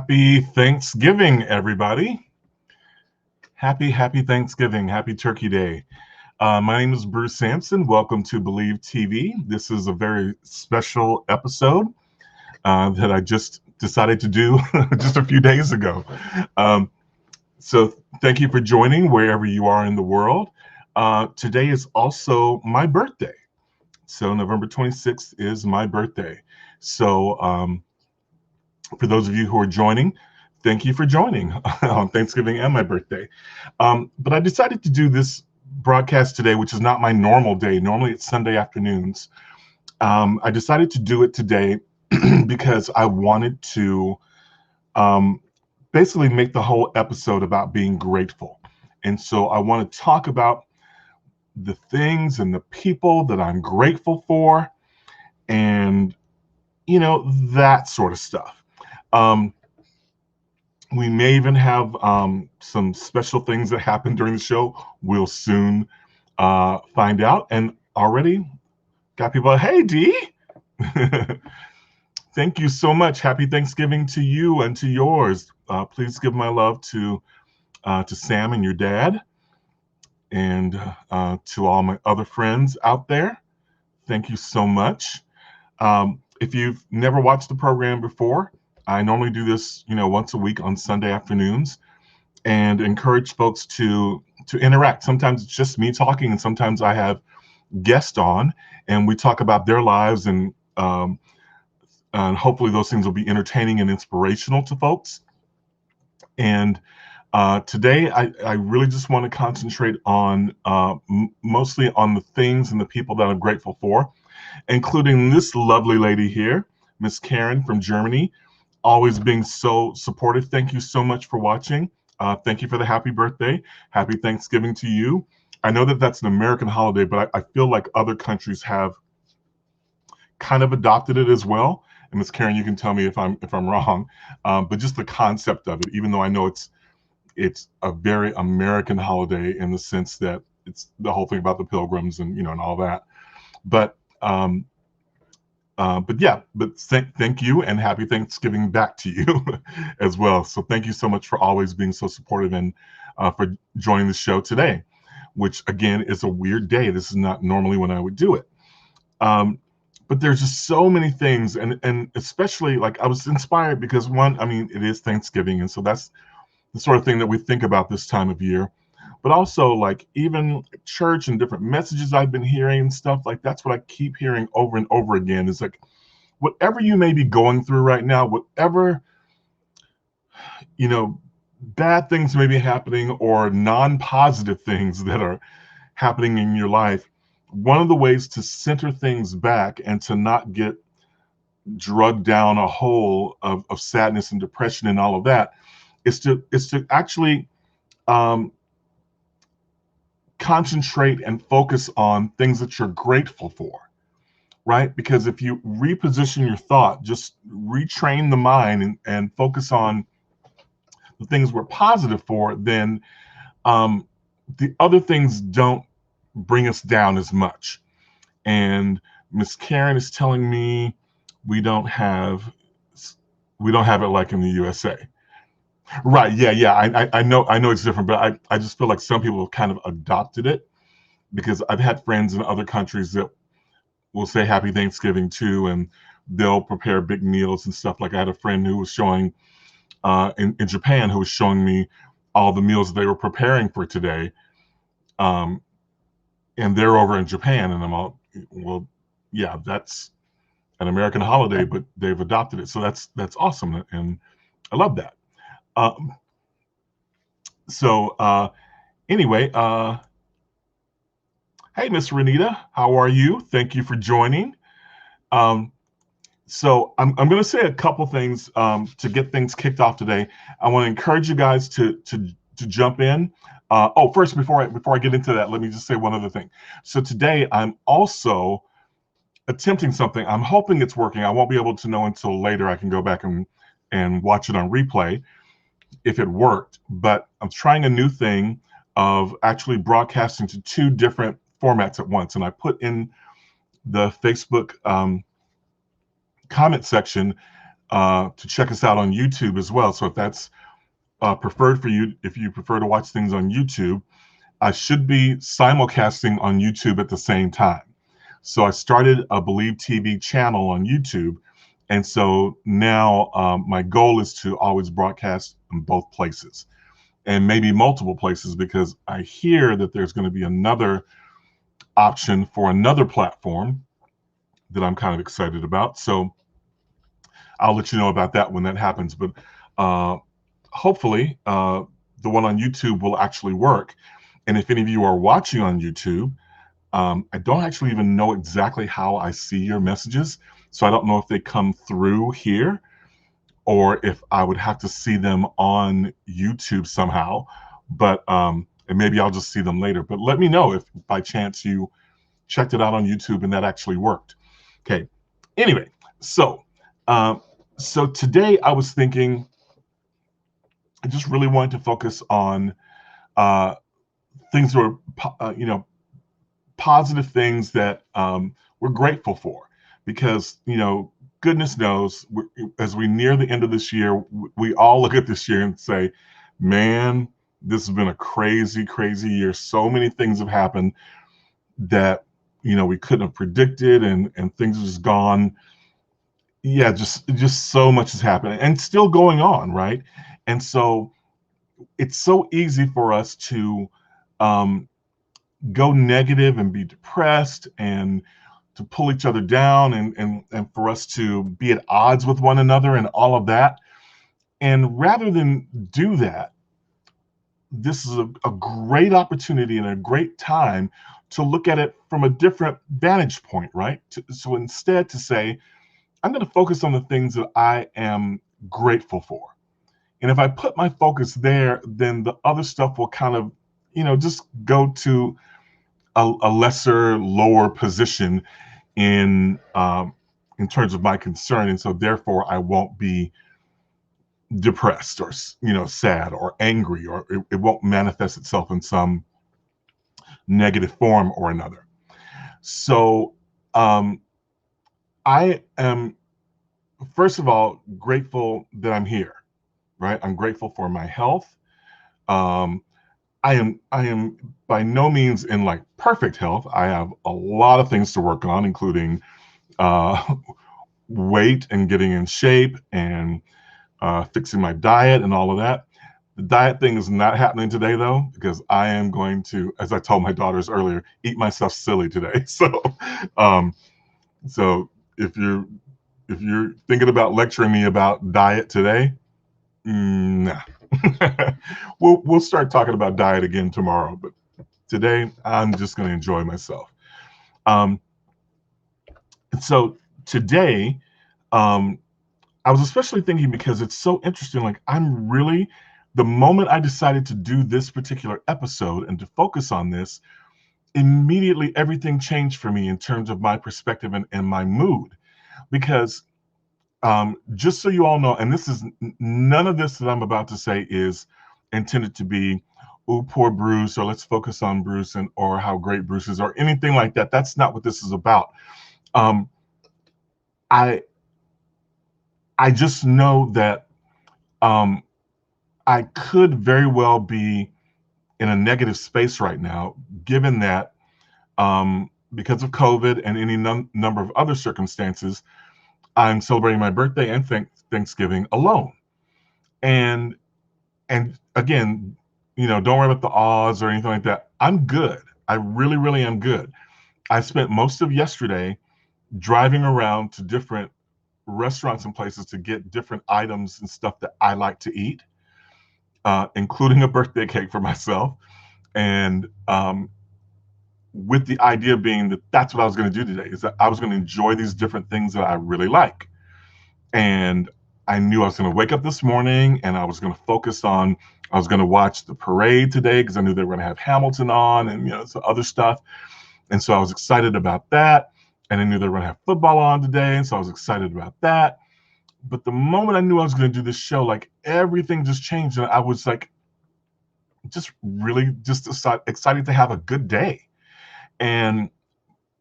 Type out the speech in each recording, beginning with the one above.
Happy Thanksgiving, everybody. Happy Thanksgiving. Happy Turkey Day. My name is Bruce Sampson. Welcome to Believe TV. This is a very special episode that I just decided to do just a few days ago. Um, so thank you for joining wherever you are in the world. Today is also my birthday. So November 26th is my birthday. So for those of you who are joining, thank you for joining on Thanksgiving and my birthday. But I decided to do this broadcast today, which is not my normal day. Normally it's Sunday afternoons. I decided to do it today because I wanted to um, basically make the whole episode about being grateful. And so I want to talk about the things and the people that I'm grateful for and, that sort of stuff. Um, we may even have some special things that happen during the show. We'll soon find out. And already got people, hey, Dee. Thank you so much. Happy Thanksgiving to you and to yours. Please give my love to Sam and your dad and to all my other friends out there. Thank you so much. If you've never watched the program before, I normally do this, once a week on Sunday afternoons, and encourage folks to interact. Sometimes it's just me talking, and sometimes I have guests on, and we talk about their lives, and hopefully those things will be entertaining and inspirational to folks. And today, I really just want to concentrate on mostly on the things and the people that I'm grateful for, including this lovely lady here, Miss Karen from Germany, always being so supportive. Thank you so much for watching. Thank you for the happy birthday. Happy Thanksgiving to you. I know that that's an American holiday, but I feel like other countries have kind of adopted it as well. And Miss Karen, you can tell me if I'm wrong. But just the concept of it, even though I know it's a very American holiday in the sense that it's the whole thing about the pilgrims and and all that. But thank you and happy Thanksgiving back to you as well. So thank you so much for always being so supportive and for joining the show today, which again is a weird day. This is not normally when I would do it. But there's just so many things, and especially like I was inspired because one, I mean, it is Thanksgiving, and so that's the sort of thing that we think about this time of year. But also like even church and different messages I've been hearing and stuff, like that's what I keep hearing over and over again is like whatever you may be going through right now, whatever bad things may be happening or non-positive things that are happening in your life, one of the ways to center things back and to not get drugged down a hole of sadness and depression and all of that is to actually concentrate and focus on things that you're grateful for, right? Because if you reposition your thought, just retrain the mind and focus on the things we're positive for, then the other things don't bring us down as much. And Miss Karen is telling me we don't have it like in the USA. Right. Yeah. I know it's different, but I just feel like some people have kind of adopted it because I've had friends in other countries that will say Happy Thanksgiving too, and they'll prepare big meals and stuff. Like I had a friend who was showing in Japan who was showing me all the meals they were preparing for today. And they're over in Japan, and I'm all, well, yeah, that's an American holiday, but they've adopted it. So that's awesome. And I love that. Um, so anyway, hey, Miss Renita, how are you? Thank you for joining. So I'm going to say a couple things to get things kicked off today. I want to encourage you guys to jump in. First, before I get into that, let me just say one other thing. So today I'm also attempting something. I'm hoping it's working. I won't be able to know until later. I can go back and watch it on replay if it worked. But I'm trying a new thing of actually broadcasting to two different formats at once. And I put in the Facebook comment section to check us out on YouTube as well. So if that's preferred for you, if you prefer to watch things on YouTube, I should be simulcasting on YouTube at the same time. So I started a Believe TV channel on YouTube. And so now my goal is to always broadcast in both places and maybe multiple places, because I hear that there's going to be another option for another platform that I'm kind of excited about. So I'll let you know about that when that happens. But hopefully, the one on YouTube will actually work. And if any of you are watching on YouTube, I don't actually even know exactly how I see your messages. So I don't know if they come through here or if I would have to see them on YouTube somehow. But and maybe I'll just see them later. But let me know if by chance you checked it out on YouTube and that actually worked. Okay. Anyway, so so today I was thinking, I just really wanted to focus on things that were, positive things that we're grateful for, because goodness knows, as we near the end of this year, we all look at this year and say, man, this has been a crazy, crazy year. So many things have happened that we couldn't have predicted, and things have just gone. Yeah, just so much has happened and still going on, right? And so it's so easy for us to go negative and be depressed and to pull each other down, and for us to be at odds with one another and all of that. And rather than do that, this is a great opportunity and a great time to look at it from a different vantage point, right? So instead to say, I'm going to focus on the things that I am grateful for. And if I put my focus there, then the other stuff will kind of, just go to a lesser, lower position in terms of my concern, and so therefore I won't be depressed or sad or angry, or it won't manifest itself in some negative form or another. So I am, first of all, grateful that I'm here, right? I'm grateful for my health. I am by no means in like perfect health. I have a lot of things to work on, including weight and getting in shape, and fixing my diet and all of that. The diet thing is not happening today, though, because I am going to, as I told my daughters earlier, eat myself silly today. So, so if you're thinking about lecturing me about diet today, nah. We'll start talking about diet again tomorrow, but today I'm just going to enjoy myself. And so today, I was especially thinking, because it's so interesting. Like, I'm really, the moment I decided to do this particular episode and to focus on this, immediately everything changed for me in terms of my perspective and my mood. Because just so you all know, and this is none of this that I'm about to say is intended to be, oh, poor Bruce, or let's focus on Bruce, and or how great Bruce is, or anything like that. That's not what this is about. I just know that I could very well be in a negative space right now, given that because of COVID and any number of other circumstances, I'm celebrating my birthday and Thanksgiving alone. And again, don't worry about the odds or anything like that. I'm good. I really, really am good. I spent most of yesterday driving around to different restaurants and places to get different items and stuff that I like to eat, including a birthday cake for myself. And with the idea being that that's what I was going to do today, is that I was going to enjoy these different things that I really like. And I knew I was going to wake up this morning and I was going to focus on, I was going to watch the parade today because I knew they were going to have Hamilton on and, some other stuff. And so I was excited about that. And I knew they were going to have football on today. And so I was excited about that. But the moment I knew I was going to do this show, like everything just changed. And I was like, just really just excited to have a good day. And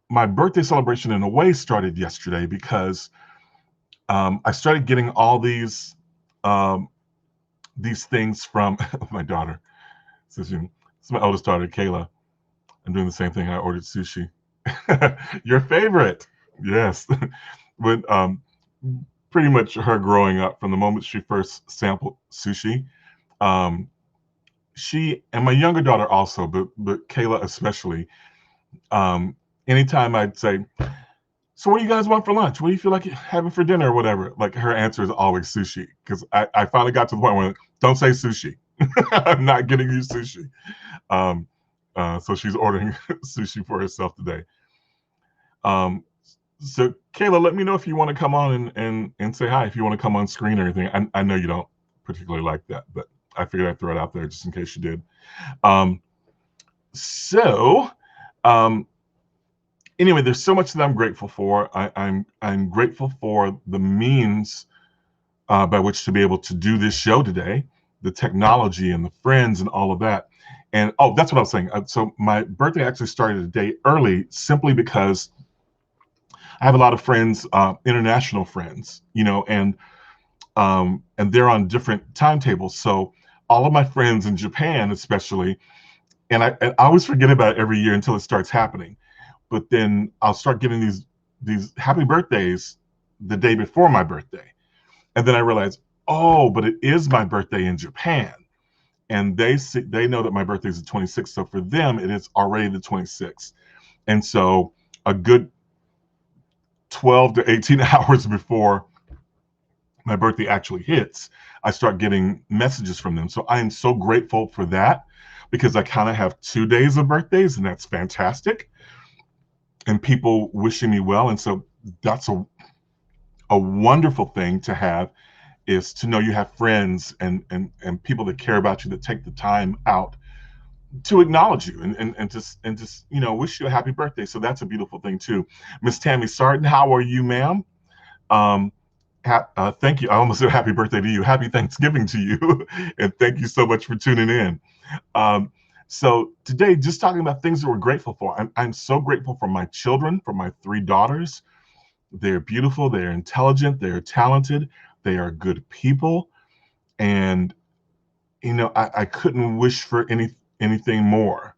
my birthday celebration in a way started yesterday, because I started getting all um, these things from my daughter. This is my oldest daughter, Kayla. I'm doing the same thing. I ordered sushi. Your favorite, yes. When pretty much her growing up, from the moment she first sampled sushi, um, she and my younger daughter also, but Kayla especially. Um, Anytime I'd say, "So what do you guys want for lunch? What do you feel like having for dinner or whatever?" Like her answer is always sushi, because I finally got to the point where don't say sushi. I'm not getting you sushi. Um, so she's ordering sushi for herself today. Um, so Kayla, let me know if you want to come on and say hi, if you want to come on screen or anything. I know you don't particularly like that, but I figured I'd throw it out there just in case you did. Um, so um, anyway, there's so much that I'm grateful for. I'm grateful for the means by which to be able to do this show today, the technology and the friends and all of that. And oh, that's what I was saying. So my birthday actually started a day early simply because I have a lot of friends, international friends, and they're on different timetables. So all of my friends in Japan, especially, and I always forget about it every year until it starts happening. But then I'll start getting these happy birthdays the day before my birthday, and then I realize, oh, but it is my birthday in Japan, and they know that my birthday is the 26th. So for them, it is already the 26th, and so a good 12 to 18 hours before my birthday actually hits, I start getting messages from them. So I am so grateful for that, because I kind of have 2 days of birthdays, and that's fantastic. And people wishing me well. And so that's a wonderful thing to have, is to know you have friends and people that care about you, that take the time out to acknowledge you and just wish you a happy birthday. So that's a beautiful thing too. Miss Tammy Sarton, how are you, ma'am? Um, Thank you. I almost said happy birthday to you. Happy Thanksgiving to you. And thank you so much for tuning in. Um, so today, just talking about things that we're grateful for. I'm so grateful for my children, for my three daughters. They're beautiful. They're intelligent. They're talented. They are good people. And, I couldn't wish for anything more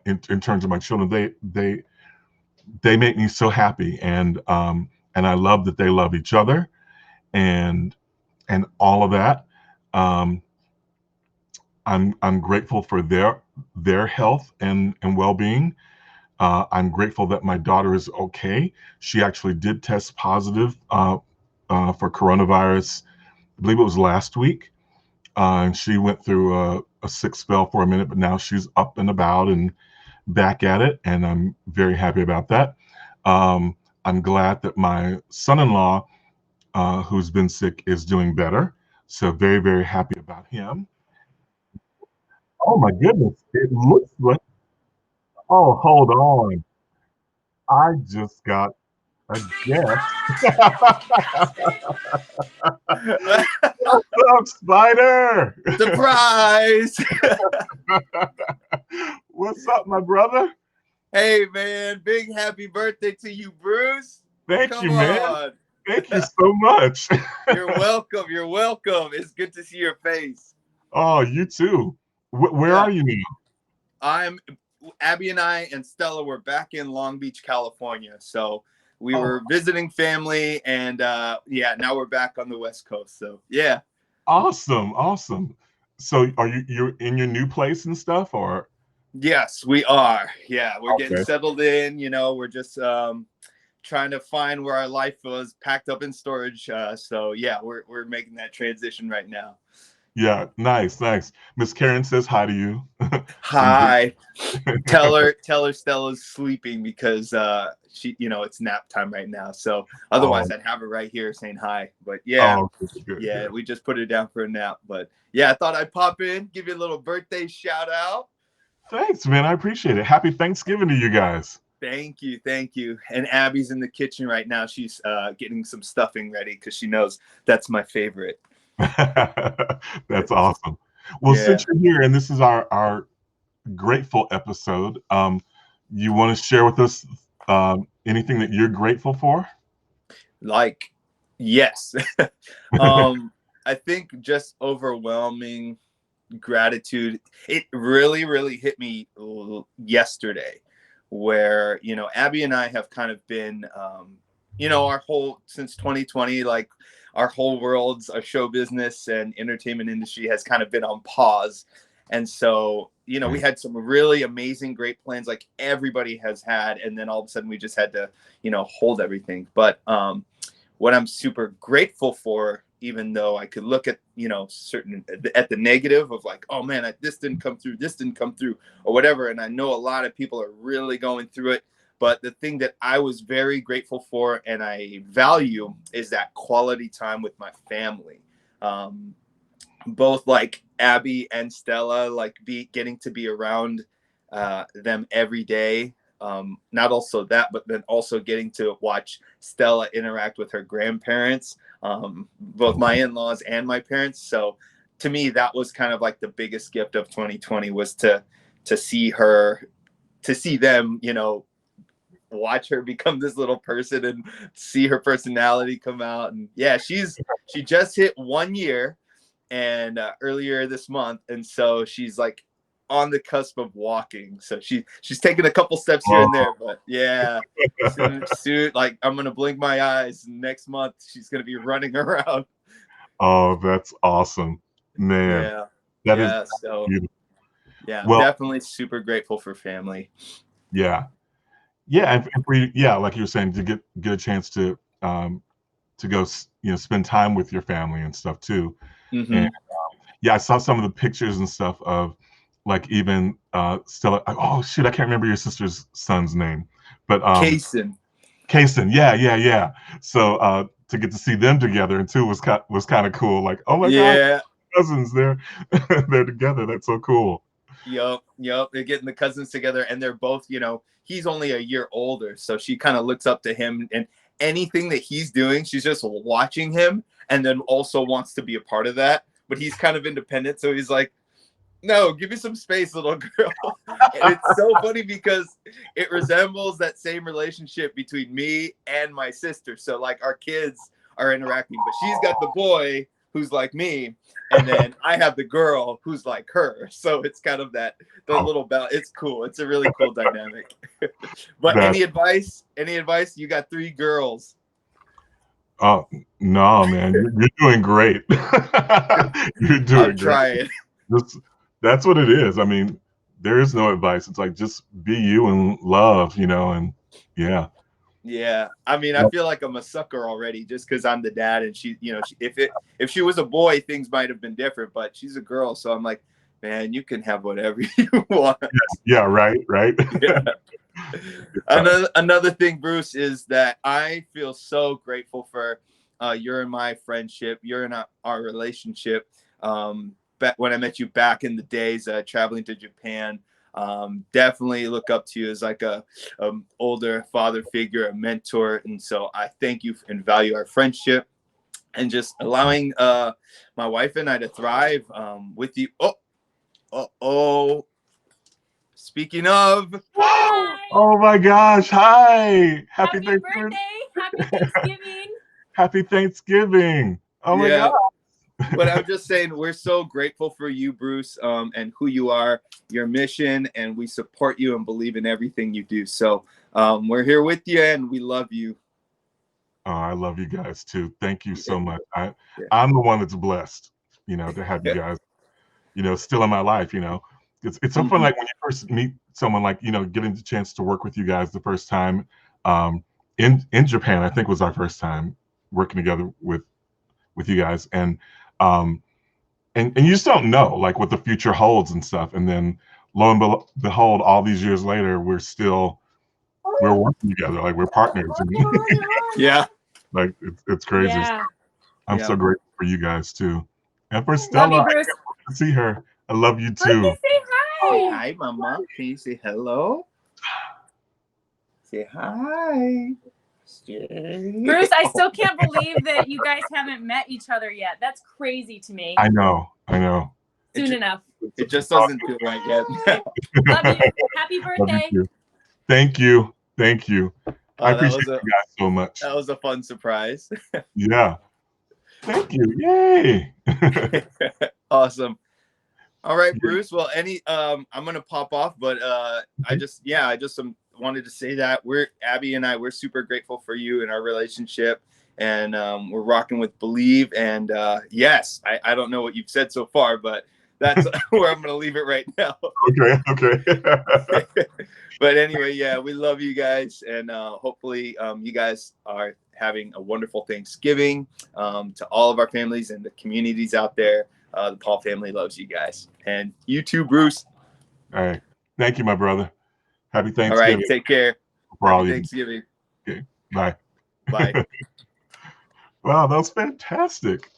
in terms of my children. They make me so happy. And I love that they love each other, and all of that. Um, I'm grateful for their health and well-being. I'm grateful that my daughter is okay. She actually did test positive for coronavirus. I believe it was last week, and she went through a sick spell for a minute, but now she's up and about and back at it, and I'm very happy about that. I'm glad that my son-in-law, who's been sick, is doing better. So very, very happy about him. Oh my goodness. It looks like, oh, hold on. I just got a guess. What's up, Spider? Surprise! What's up, my brother? Hey man, big happy birthday to you, Bruce. Thank you, Come man. on. Thank you so much. You're welcome. You're welcome. It's good to see your face. Oh, you too. Where Yeah. are you now? I'm Abby and I and Stella were back in Long Beach, California. So we Oh, were visiting family and yeah, now we're back on the West Coast. So yeah. awesome, awesome. So are you're in your new place and stuff, or? Yes, we are. Yeah, we're getting Okay. settled in, we're just trying to find where our life was packed up in storage. So yeah, we're making that transition right now. Yeah, nice, nice. Miss Karen says hi to you. And Hi. Tell her Stella's sleeping because she it's nap time right now. So oh, otherwise I'd have her right here saying hi. But yeah, oh, good, good, yeah, good. we just put her down for a nap. But yeah, I thought I'd pop in, give you a little birthday shout out. Thanks, man. I appreciate it. Happy Thanksgiving to you guys. Thank you, thank you. And Abby's in the kitchen right now. She's getting some stuffing ready because she knows that's my favorite. That's awesome. Well, Yeah. since you're here and this is our grateful episode, you want to share with us anything that you're grateful for? Like Yes. I think just overwhelming gratitude. It really, really hit me yesterday, where, you know, Abby and I have kind of been, you know, our whole, since 2020, like our whole worlds, our show business and entertainment industry has kind of been on pause. And so, you know, we had some really amazing, great plans like everybody has had. And then all of a sudden we just had to, you know, hold everything. But what I'm super grateful for, even though I could look at, you know, certain at the negative of like, oh man, this didn't come through or whatever. And I know a lot of people are really going through it. But the thing that I was very grateful for and I value is that quality time with my family. Both like Abby and Stella, like getting to be around them every day. Not also that, but then also getting to watch Stella interact with her grandparents, both my in-laws and my parents. So to me, that was kind of like the biggest gift of 2020 was to see them, you know, watch her become this little person and see her personality come out. And yeah, she just hit 1 year and earlier this month. And so she's like on the cusp of walking. So she's taking a couple steps here and there, but yeah, soon, like I'm going to blink my eyes next month. She's going to be running around. Oh, that's awesome, man. Yeah. That is so beautiful. Yeah, well, definitely super grateful for family. Yeah. And like you were saying, to get a chance to go, you know, spend time with your family and stuff too. Mm-hmm. And I saw some of the pictures and stuff of like even Stella. Oh shoot, I can't remember your sister's son's name, but Kaysen. Yeah. So to get to see them together and too was kind of cool. Like, oh my God, cousins, they're together. That's so cool. Yep. They're getting the cousins together, and they're both, you know, he's only a year older, so she kind of looks up to him, and anything that he's doing, she's just watching him, and then also wants to be a part of that. But he's kind of independent, so he's like, no, give me some space, little girl. And it's so funny because it resembles that same relationship between me and my sister. So like our kids are interacting, but she's got the boy who's like me, and then I have the girl who's like her. So it's kind of the little balance. It's cool. It's a really cool dynamic. But any advice? You got 3 girls. Oh no, man, you're doing great. You're doing great. That's what it is. I mean, there is no advice. It's like just be you and love, you know, and yeah. Yeah, I mean, I feel like I'm a sucker already just because I'm the dad, and she, you know, if she was a boy, things might have been different, but she's a girl, so I'm like, man, you can have whatever you want. Yeah, right. Yeah. Another thing, Bruce, is that I feel so grateful for your and my friendship, your and our relationship. When I met you back in the days traveling to Japan. Definitely look up to you as like a older father figure, a mentor, and so I thank you and value our friendship and just allowing my wife and I to thrive with you. Speaking of, oh my gosh, hi, happy birthday, happy Thanksgiving. Happy Thanksgiving. Oh my God. But I'm just saying, we're so grateful for you, Bruce, and who you are, your mission, and we support you and believe in everything you do. So we're here with you, and we love you. Oh, I love you guys too. Thank you so much. I'm the one that's blessed, you know, to have you guys, you know, still in my life. You know, it's so fun. Like when you first meet someone, like, you know, getting the chance to work with you guys the first time in Japan. I think was our first time working together with you guys, and you just don't know like what the future holds and stuff. And then lo and behold, all these years later, we're working together, like we're partners. Yeah, like it's crazy. Yeah. I'm so grateful for you guys too, and for Stella. I can't wait to see her. I love you too. Say hi. Say hi, Mama. Can you say hello? Say hi. Bruce, I still can't believe that you guys haven't met each other yet. That's crazy to me. I know. Soon enough. It just doesn't feel right yet. Love you. Happy birthday. Love you. Thank you. I That appreciate was a you guys so much. that was a fun surprise. Yeah. Thank you. Yay. Awesome. All right, Bruce. Well, I'm gonna pop off, but I just wanted to say that Abby and we're super grateful for you and our relationship, and we're rocking with Believe. And yes, I don't know what you've said so far, but that's where I'm gonna leave it right now. Okay. But anyway, yeah, we love you guys, and hopefully you guys are having a wonderful Thanksgiving. To all of our families and the communities out there, the Paul family loves you guys, and you too, Bruce. All right. Thank you, my brother. Happy All right, Thanksgiving. take care. For all Happy you. Thanksgiving. Okay. Bye. Bye. Wow, that was fantastic.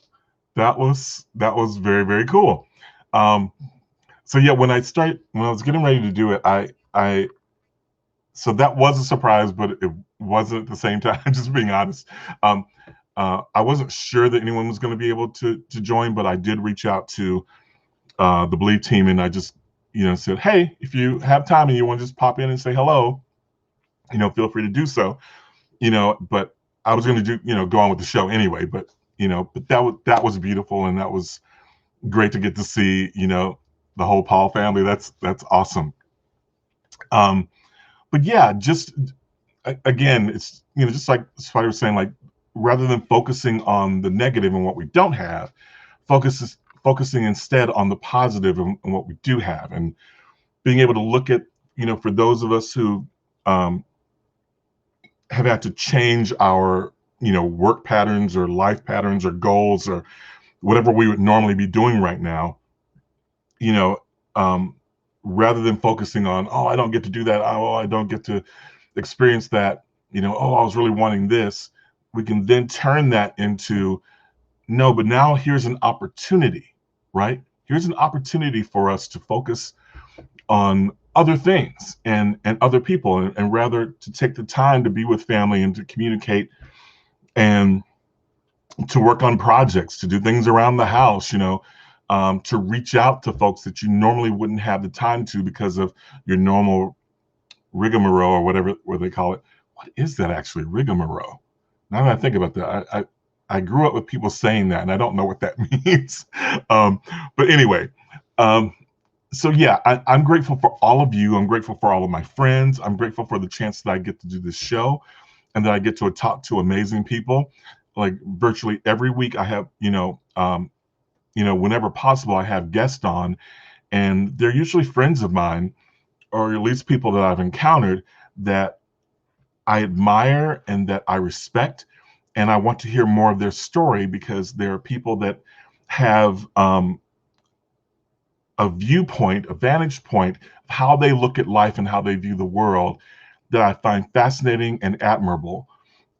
That was very, very cool. So yeah, when I was getting ready to do it, so that was a surprise, but it wasn't at the same time. Just being honest, I wasn't sure that anyone was going to be able to join, but I did reach out to the Believe team, and I just said, hey, if you have time and you want to just pop in and say hello, feel free to do so. But I was going to go on with the show anyway. But that was beautiful, and that was great to get to see the whole Paul family. That's awesome. But yeah, just again, it's just like Spider was saying, like rather than focusing on the negative and what we don't have, focusing instead on the positive and what we do have, and being able to look at for those of us who have had to change our work patterns or life patterns or goals or whatever we would normally be doing right now, rather than focusing on, oh, I don't get to do that, oh, I don't get to experience that, oh, I was really wanting this, we can then turn that into, no, but now here's an opportunity, right? Here's an opportunity for us to focus on other things and other people, and rather to take the time to be with family and to communicate and to work on projects, to do things around the house, to reach out to folks that you normally wouldn't have the time to because of your normal rigmarole or whatever they call it. What is that actually, rigmarole? Now that I think about that, I grew up with people saying that, and I don't know what that means. But anyway, so yeah, I'm grateful for all of you. I'm grateful for all of my friends. I'm grateful for the chance that I get to do this show, and that I get to talk to amazing people. Like virtually every week, I have whenever possible, I have guests on, and they're usually friends of mine, or at least people that I've encountered that I admire and that I respect, and I want to hear more of their story, because there are people that have a viewpoint, a vantage point of how they look at life and how they view the world that I find fascinating and admirable.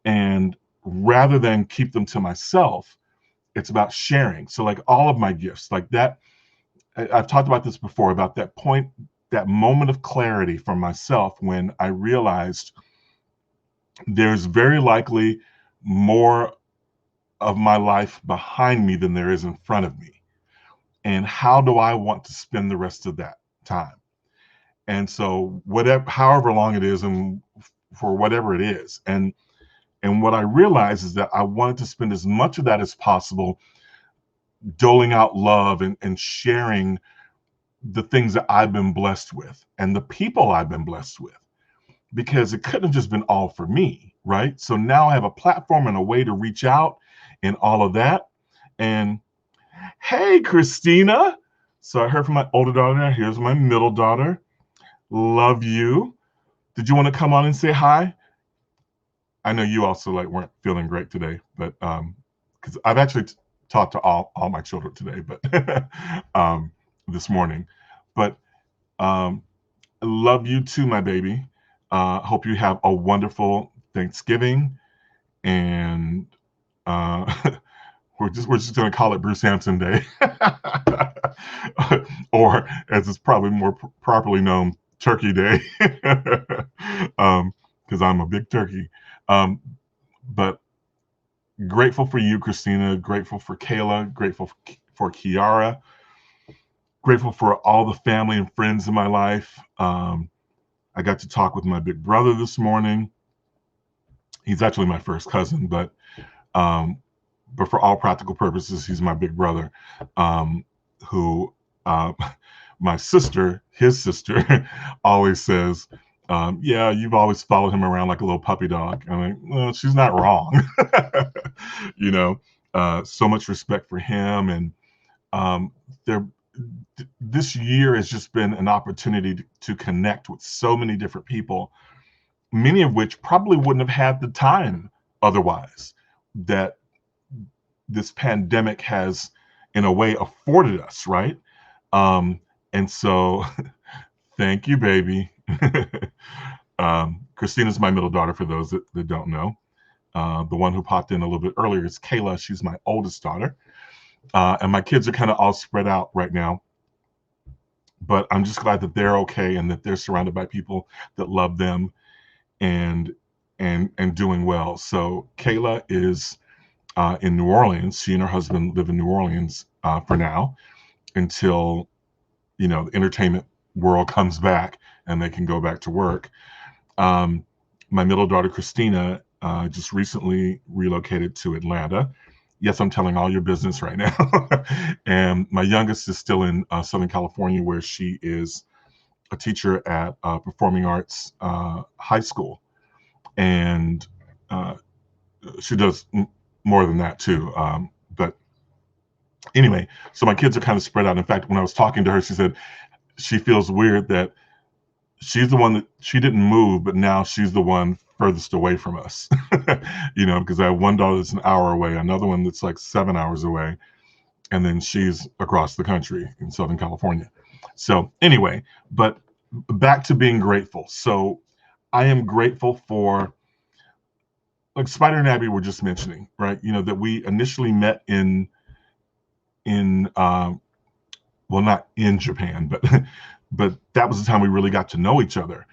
And rather than keep them to myself, it's about sharing. So like all of my gifts, like that, I've talked about this before, about that point, that moment of clarity for myself when I realized there's very likely more of my life behind me than there is in front of me. And how do I want to spend the rest of that time? And so however long it is, and for whatever it is. And what I realized is that I wanted to spend as much of that as possible doling out love and sharing the things that I've been blessed with and the people I've been blessed with, because it couldn't have just been all for me, right? So now I have a platform and a way to reach out and all of that. And hey, Christina. So I heard from my older daughter. Here's my middle daughter. Love you. Did you want to come on and say hi? I know you also weren't feeling great today, but because I've actually talked to all my children today, but this morning. But love you too, my baby. Hope you have a wonderful Thanksgiving, and we're just going to call it Bruce Sampson Day, or as it's probably more properly known, Turkey Day, because I'm a big turkey. But grateful for you, Christina. Grateful for Kayla. Grateful for Kiara. Grateful for all the family and friends in my life. I got to talk with my big brother this morning. He's actually my first cousin, um, but for all practical purposes, he's my big brother, who uh, my sister, his sister, always says, yeah, you've always followed him around like a little puppy dog. I'm like, well, she's not wrong. you know, so much respect for him. And um, there, this year has just been an opportunity to connect with so many different people, many of which probably wouldn't have had the time otherwise, that this pandemic has, in a way, afforded us, right? And so, thank you, baby. Christina's my middle daughter, for those that don't know. The one who popped in a little bit earlier is Kayla. She's my oldest daughter. And my kids are kind of all spread out right now. But I'm just glad that they're okay and that they're surrounded by people that love them and doing well. So Kayla is in New Orleans. She and her husband live in New Orleans for now, until the entertainment world comes back and they can go back to work. My middle daughter Christina just recently relocated to Atlanta. Yes, I'm telling all your business right now. And my youngest is still in Southern California, where she is a teacher at Performing Arts High School, and she does more than that too. But anyway, so my kids are kind of spread out. In fact, when I was talking to her, she said she feels weird that she's the one that she didn't move, but now she's the one furthest away from us. Because I have one daughter that's an hour away, another one that's like 7 hours away, and then she's across the country in Southern California. So anyway, but back to being grateful. So I am grateful for, like Spider and Abby were just mentioning, right? That we initially met in well, not in Japan, but but that was the time we really got to know each other,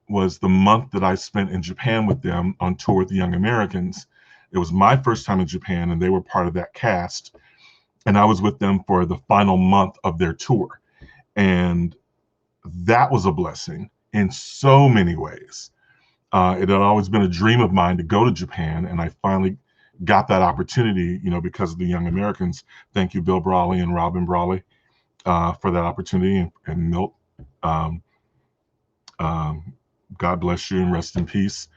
was the month that I spent in Japan with them on tour with the Young Americans. It was my first time in Japan, and they were part of that cast. And I was with them for the final month of their tour. And that was a blessing in so many ways. It had always been a dream of mine to go to Japan, and I finally got that opportunity, because of the Young Americans. Thank you, Bill Brawley and Robin Brawley, for that opportunity, and Milt. Um, God bless you and rest in peace.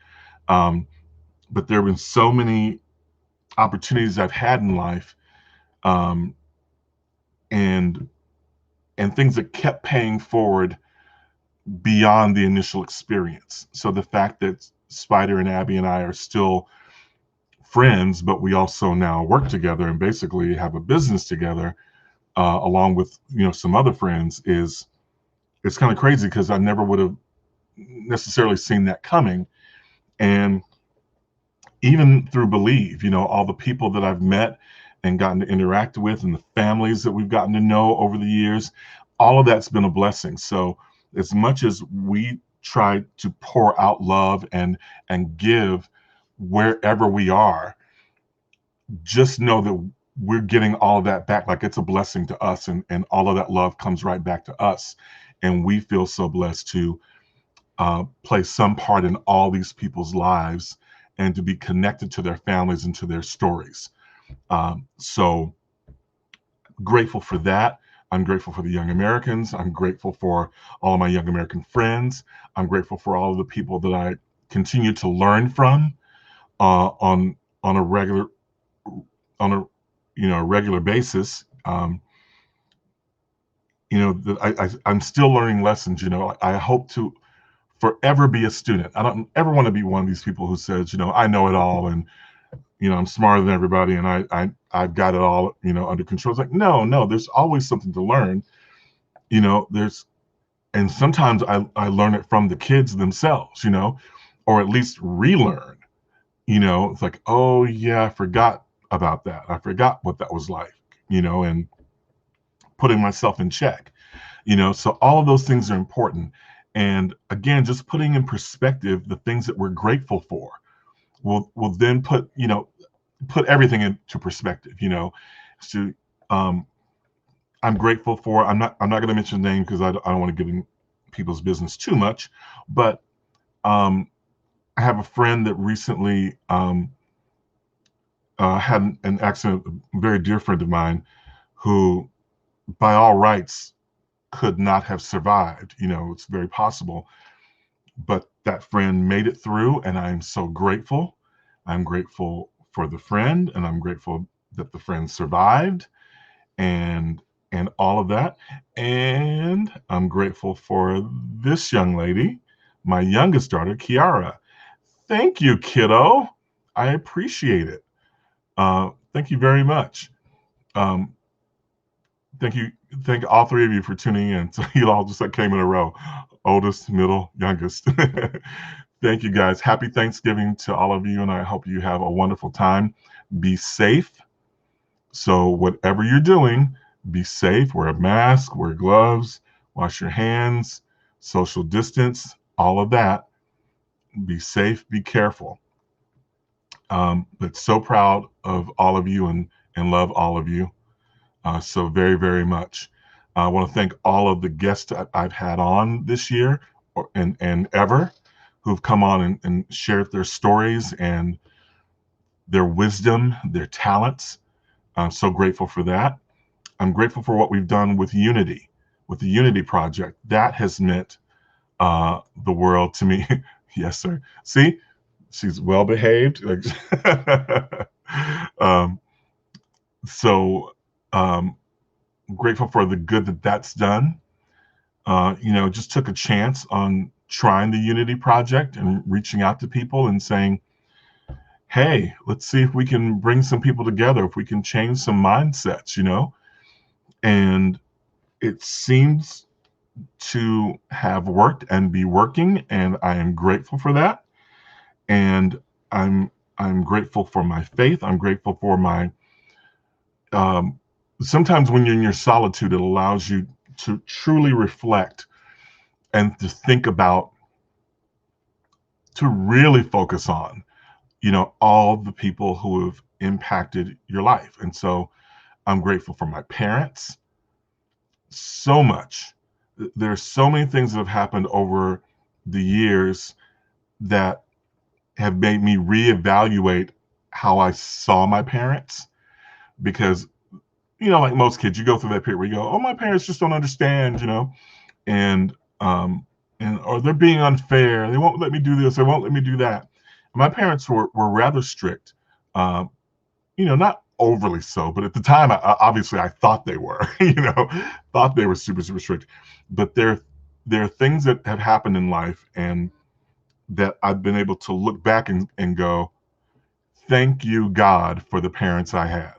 But there have been so many opportunities I've had in life, um, and things that kept paying forward beyond the initial experience. So the fact that Spider and Abby and I are still friends, but we also now work together and basically have a business together, along with some other friends, it's kind of crazy, because I never would have necessarily seen that coming. And even through Believe, all the people that I've met and gotten to interact with, and the families that we've gotten to know over the years, all of that's been a blessing. So as much as we try to pour out love and give wherever we are, just know that we're getting all of that back. Like, it's a blessing to us, and all of that love comes right back to us. And we feel so blessed to play some part in all these people's lives, and to be connected to their families and to their stories. So grateful for that. I'm grateful for the Young Americans. I'm grateful for all of my Young American friends. I'm grateful for all of the people that I continue to learn from on a regular regular basis. That I'm still learning lessons. I hope to forever be a student. I don't ever want to be one of these people who says, I know it all, and I'm smarter than everybody, and I've got it all, under control. It's like, no, there's always something to learn. And sometimes I learn it from the kids themselves, or at least relearn. It's like, oh yeah, I forgot about that. I forgot what that was like, and putting myself in check. So all of those things are important. And again, just putting in perspective the things that we're grateful for will then put everything into perspective. So I'm grateful for, I'm not going to mention the name, because I don't want to get in people's business too much, but I have a friend that recently had an accident, a very dear friend of mine, who, by all rights, could not have survived. It's very possible, but that friend made it through, and I'm so grateful. I'm grateful for the friend, and I'm grateful that the friend survived, and all of that. And I'm grateful for this young lady, my youngest daughter, Kiara. Thank you, kiddo. I appreciate it. Thank you very much. Um, thank you. Thank all three of you for tuning in. So you all just like came in a row. Oldest, middle, youngest. Thank you guys. Happy Thanksgiving to all of you, and I hope you have a wonderful time. Be safe. So whatever you're doing, be safe. Wear a mask, wear gloves, wash your hands, social distance, all of that. Be safe, be careful. But so proud of all of you, and love all of you so very, very much. I want to thank all of the guests that I've had on this year and ever, who've come on and shared their stories and their wisdom, their talents. I'm so grateful for that. I'm grateful for what we've done with Unity, with the Unity Project. That has meant the world to me. Yes, sir. See, she's well behaved. um, so grateful for the good that's done. Just took a chance on trying the Unity Project and reaching out to people and saying, hey, let's see if we can bring some people together, if we can change some mindsets, and it seems to have worked and be working, and I am grateful for that. And I'm grateful for my faith. I'm grateful for my sometimes when you're in your solitude, it allows you to truly reflect and to think about, to really focus on, all the people who have impacted your life. And so I'm grateful for my parents so much. There's so many things that have happened over the years that have made me reevaluate how I saw my parents. Because, like most kids, you go through that period where you go, oh, my parents just don't understand, and or they're being unfair. They won't let me do this. They won't let me do that. My parents were rather strict, not overly so, but at the time, obviously I thought they were, thought they were super, super strict. But there are things that have happened in life and that I've been able to look back and go, thank you, God, for the parents I had.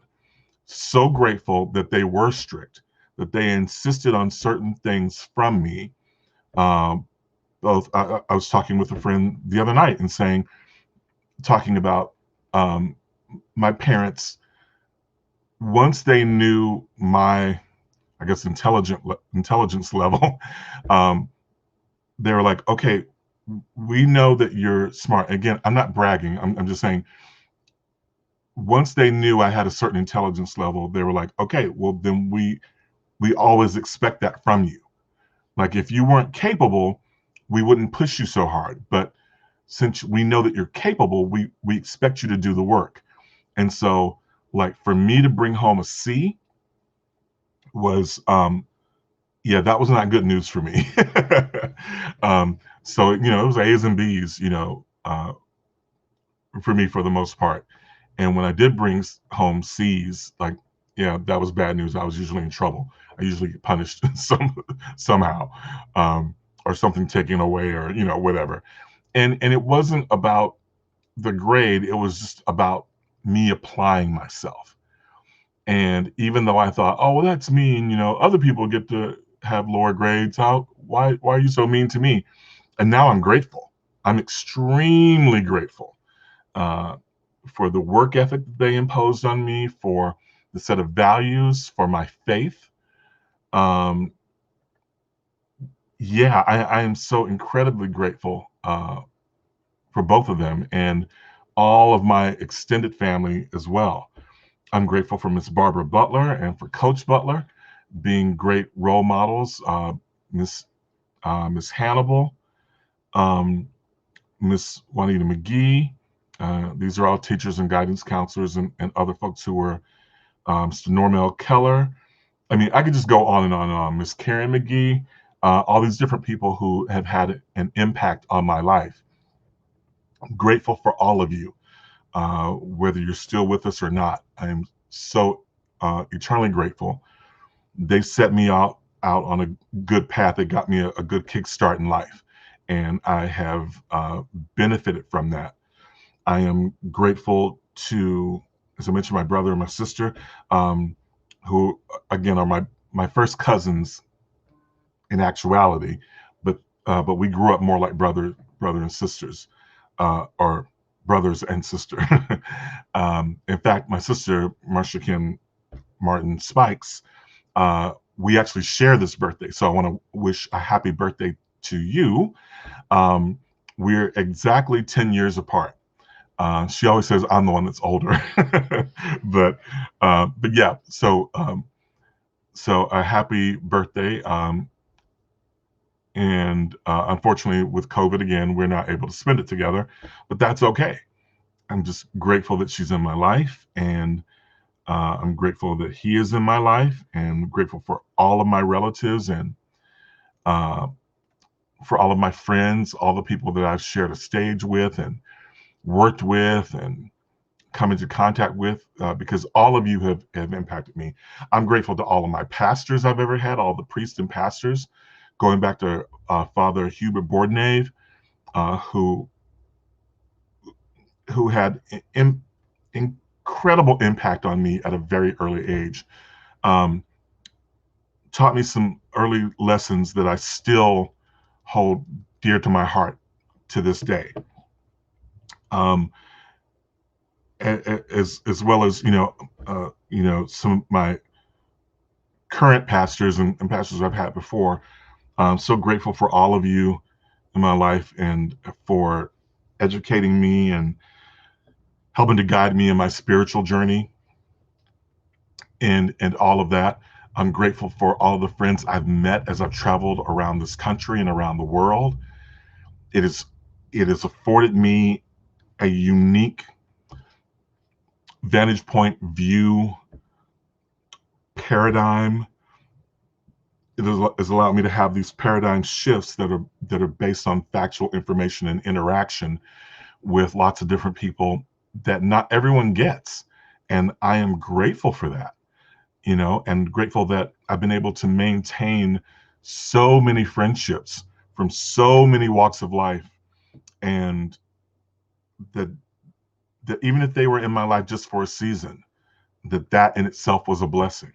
So grateful that they were strict, that they insisted on certain things from me. I was talking with a friend the other night and talking about my parents. Once they knew my, I guess, intelligence level, they were like, okay, we know that you're smart. Again, I'm not bragging. I'm just saying, once they knew I had a certain intelligence level, they were like, okay, well, then we always expect that from you. Like, if you weren't capable, we wouldn't push you so hard. But since we know that you're capable, we expect you to do the work. And so, like, for me to bring home a C was, that was not good news for me. So, it was A's and B's, for me for the most part. And when I did bring home C's, like, that was bad news. I was usually in trouble. I usually get punished somehow, or something taken away, or whatever. And it wasn't about the grade. It was just about me applying myself. And even though I thought, oh, well, that's mean, other people get to have lower grades. Why are you so mean to me? And now I'm grateful. I'm extremely grateful for the work ethic that they imposed on me, for the set of values, for my faith. I am so incredibly grateful for both of them and all of my extended family as well. I'm grateful for Miss Barbara Butler and for Coach Butler being great role models. Miss Hannibal, Miss Juanita McGee. These are all teachers and guidance counselors and other folks who were Mr. Normel Keller. I mean, I could just go on and on and on. Miss Karen McGee, all these different people who have had an impact on my life. I'm grateful for all of you, whether you're still with us or not. I am so eternally grateful. They set me out on a good path. They got me a good kickstart in life, and I have benefited from that. I am grateful to, as I mentioned, my brother and my sister, who again are my first cousins in actuality, but we grew up more like brother and sisters, or brothers and sister. In fact, my sister Marsha Kim Martin Spikes, we actually share this birthday, so I want to wish a happy birthday to you. We're exactly 10 years apart. She always says I'm the one that's older, but yeah. So a happy birthday. And unfortunately, with COVID again, we're not able to spend it together, but that's okay. I'm just grateful that she's in my life, and I'm grateful that he is in my life, and grateful for all of my relatives and for all of my friends, all the people that I've shared a stage with and worked with and come into contact with, because all of you have impacted me. I'm grateful to all of my pastors I've ever had, all the priests and pastors, going back to Father Hubert Bordenave, who had incredible impact on me at a very early age. Taught me some early lessons that I still hold dear to my heart to this day. As well as some of my current pastors and pastors I've had before. I'm so grateful for all of you in my life and for educating me and helping to guide me in my spiritual journey and all of that. I'm grateful for all the friends I've met as I've traveled around this country and around the world. It has afforded me a unique vantage point, view, paradigm. It has allowed me to have these paradigm shifts that are based on factual information and interaction with lots of different people that not everyone gets. And I am grateful for that, and grateful that I've been able to maintain so many friendships from so many walks of life, and that even if they were in my life just for a season, that in itself was a blessing.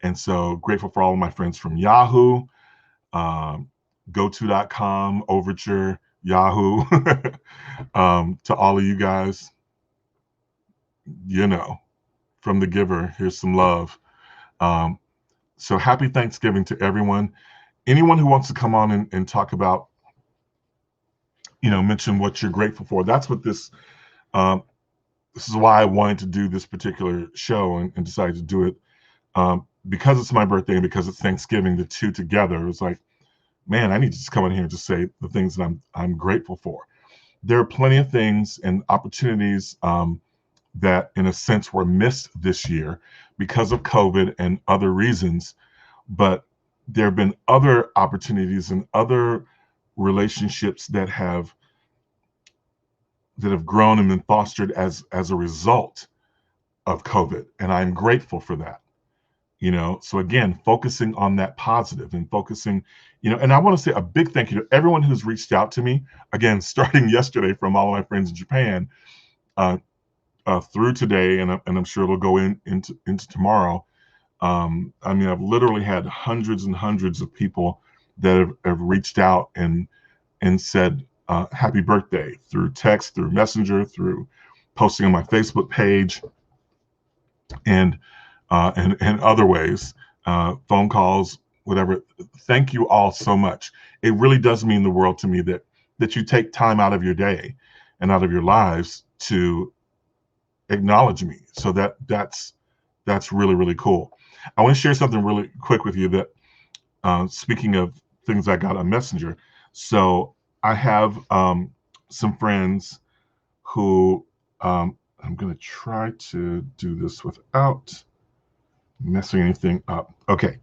And so grateful for all of my friends from Yahoo, GoTo.com, Overture, Yahoo, to all of you guys, from the giver, here's some love. So happy Thanksgiving to everyone. Anyone who wants to come on and talk about, mention what you're grateful for. That's what this is why I wanted to do this particular show and decided to do it. Because it's my birthday and because it's Thanksgiving, the two together, it was like, man, I need to just come in here and just say the things that I'm grateful for. There are plenty of things and opportunities that, in a sense, were missed this year because of COVID and other reasons. But there have been other opportunities and other relationships that have grown and been fostered as a result of COVID, and I'm grateful for that. So again, focusing on that positive and focusing, and I want to say a big thank you to everyone who's reached out to me, again, starting yesterday from all of my friends in Japan, through today, and I'm sure it'll go into tomorrow. I've literally had hundreds and hundreds of people that have reached out and said happy birthday through text, through Messenger, through posting on my Facebook page, and other ways, phone calls, whatever. Thank you all so much. It really does mean the world to me that you take time out of your day and out of your lives to acknowledge me. So that's really, really cool. I want to share something really quick with you that, speaking of things I got on Messenger. So I have some friends who I'm going to try to do this without messing anything up. Okay,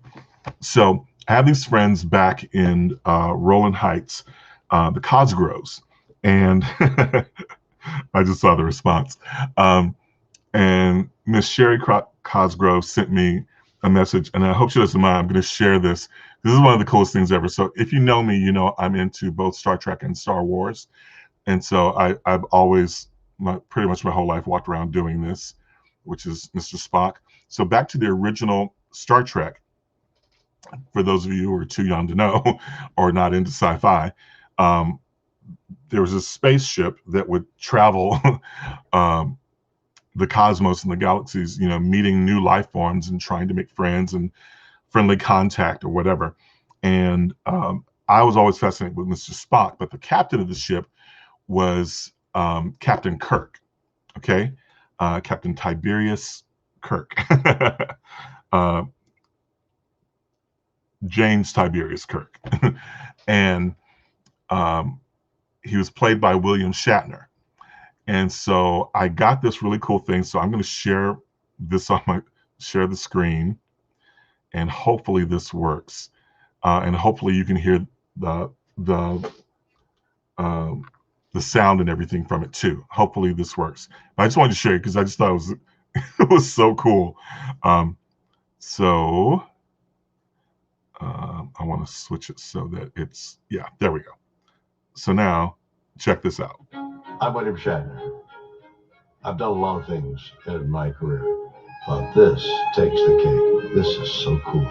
so I have these friends back in Rowland Heights, the Cosgroves, and I just saw the response. And Miss Sherry Cosgrove sent me a message, and I hope she doesn't mind. I'm going to share this. This is one of the coolest things ever. So if you know me, you know I'm into both Star Trek and Star Wars. And so I've always, pretty much my whole life, walked around doing this, which is Mr. Spock. So back to the original Star Trek, for those of you who are too young to know or not into sci-fi, there was a spaceship that would travel the cosmos and the galaxies, you know, meeting new life forms and trying to make friends and friendly contact or whatever. And I was always fascinated with Mr. Spock, but the captain of the ship was Captain Kirk, okay? Captain Tiberius Kirk. James Tiberius Kirk. And he was played by William Shatner. And so I got this really cool thing. So I'm going to share this on share the screen, and hopefully this works. And hopefully you can hear the sound and everything from it too. Hopefully this works. But I just wanted to share it because I just thought it was it was so cool. I want to switch it so that it's, yeah, there we go. So now check this out. I'm William Shatner. I've done a lot of things in my career, but this takes the cake. This is so cool.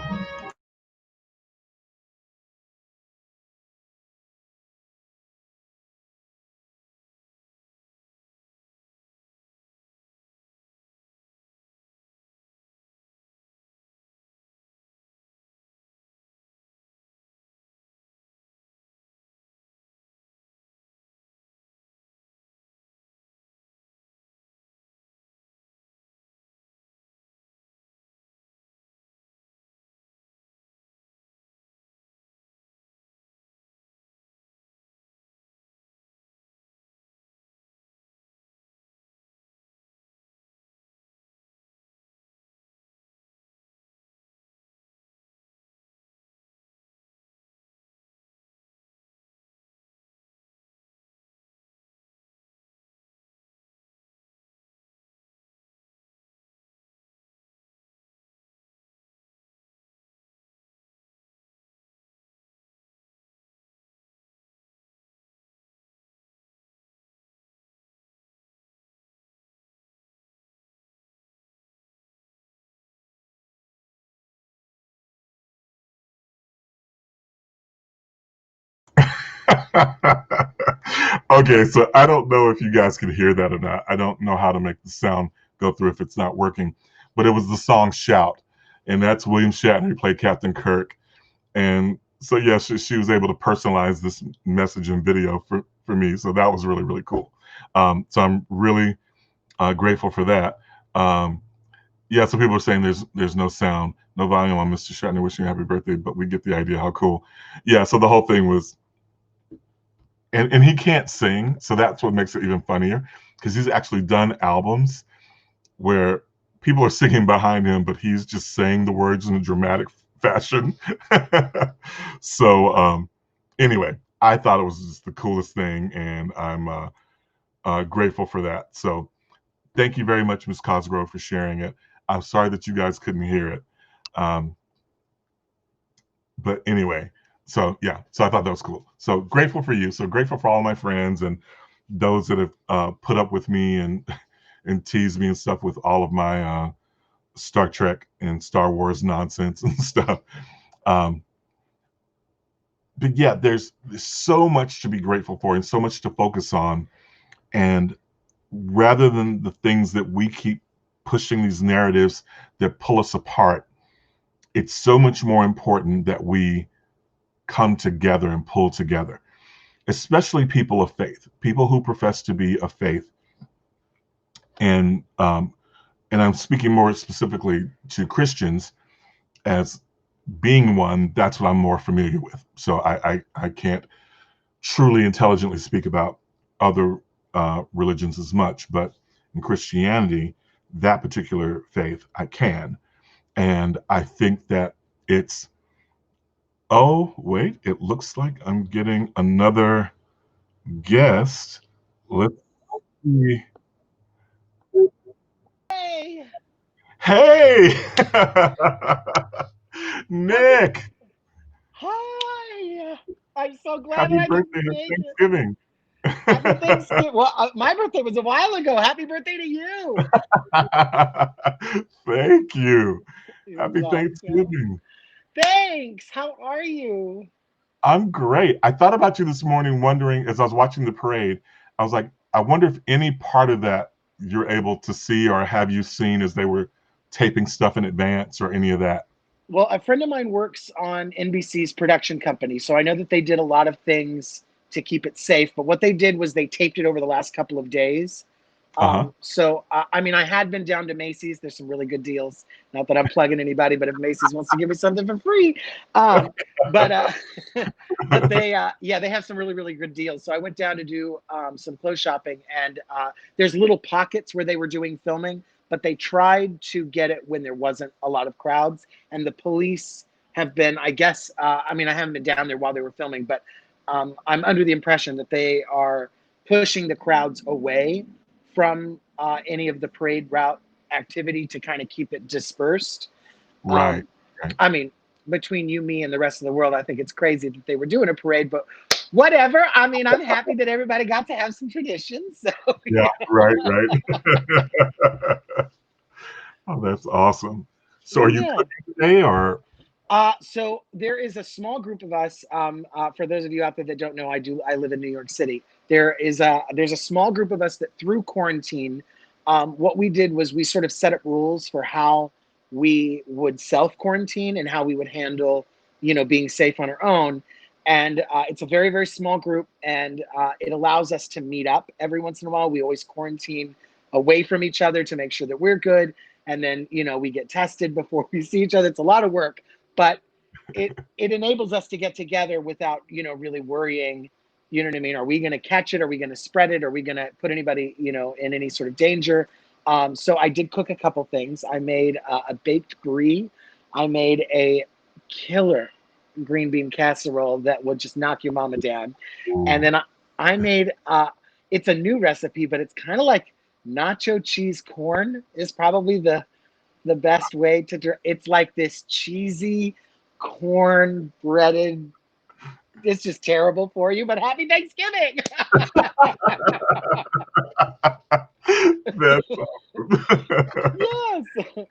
Okay, so I don't know if you guys can hear that or not. I don't know how to make the sound go through if it's not working, but it was the song Shout, and that's William Shatner, who played Captain Kirk. And so, yeah, she was able to personalize this message and video for me. So that was really, really cool. So I'm really grateful for that. Yeah, so people are saying there's no sound, no volume on Mr. Shatner wishing you happy birthday, but we get the idea how cool. Yeah, so the whole thing was, and he can't sing, so that's what makes it even funnier, because he's actually done albums where people are singing behind him, but he's just saying the words in a dramatic fashion. So anyway, I thought it was just the coolest thing, and I'm grateful for that. So thank you very much, Ms. Cosgrove, for sharing it. I'm sorry that you guys couldn't hear it. But anyway, so yeah, so I thought that was cool. So grateful for you. So grateful for all my friends and those that have put up with me and teased me and stuff with all of my Star Trek and Star Wars nonsense and stuff. But yeah, there's so much to be grateful for and so much to focus on. And rather than the things that we keep pushing, these narratives that pull us apart, it's so much more important that we come together and pull together, especially people of faith, people who profess to be of faith. And I'm speaking more specifically to Christians as being one. That's what I'm more familiar with. So I can't truly intelligently speak about other religions as much, but in Christianity, that particular faith, I can. And I think that it's, oh, wait, it looks like I'm getting another guest. Let's see. Hey, Hey, Nick, hi. I'm so glad happy that I get birthday to and make it. Thanksgiving. Happy Thanksgiving. Well, my birthday was a while ago. Happy birthday to you. Thank you. You're Happy welcome. Thanksgiving. Thanks. How are you? I'm great. I thought about you this morning, wondering as I was watching the parade, I was like, I wonder if any part of that you're able to see or have you seen as they were taping stuff in advance or any of that. Well, a friend of mine works on NBC's production company, so I know that they did a lot of things to keep it safe. But what they did was they taped it over the last couple of days. Uh-huh. I mean, I had been down to Macy's. There's some really good deals. Not that I'm plugging anybody, but if Macy's wants to give me something for free, but but yeah, they have some really really good deals. So I went down to do some clothes shopping, and there's little pockets where they were doing filming, but they tried to get it when there wasn't a lot of crowds, and the police have been, I guess, I mean, I haven't been down there while they were filming, but I'm under the impression that they are pushing the crowds away from any of the parade route activity to kind of keep it dispersed. Right. I mean, between you, me, and the rest of the world, I think it's crazy that they were doing a parade, but whatever. I mean, I'm happy that everybody got to have some traditions. So, Yeah, right. Oh, that's awesome. So are you yeah. cooking today or? So there is a small group of us. For those of you out there that don't know, I live in New York City. There's a small group of us that through quarantine, what we did was we sort of set up rules for how we would self quarantine and how we would handle, being safe on our own. And it's a very very small group, and it allows us to meet up every once in a while. We always quarantine away from each other to make sure that we're good, and then we get tested before we see each other. It's a lot of work, but it enables us to get together without really worrying. You know what I mean? Are we going to catch it? Are we going to spread it? Are we going to put anybody in any sort of danger? So I did cook a couple things. I made a baked brie. I made a killer green bean casserole that would just knock your mama down. And then I made it's a new recipe, but it's kind of like nacho cheese corn is probably the best way to. It's like this cheesy corn breaded. It's just terrible for you, but happy Thanksgiving. That's awesome. Yes.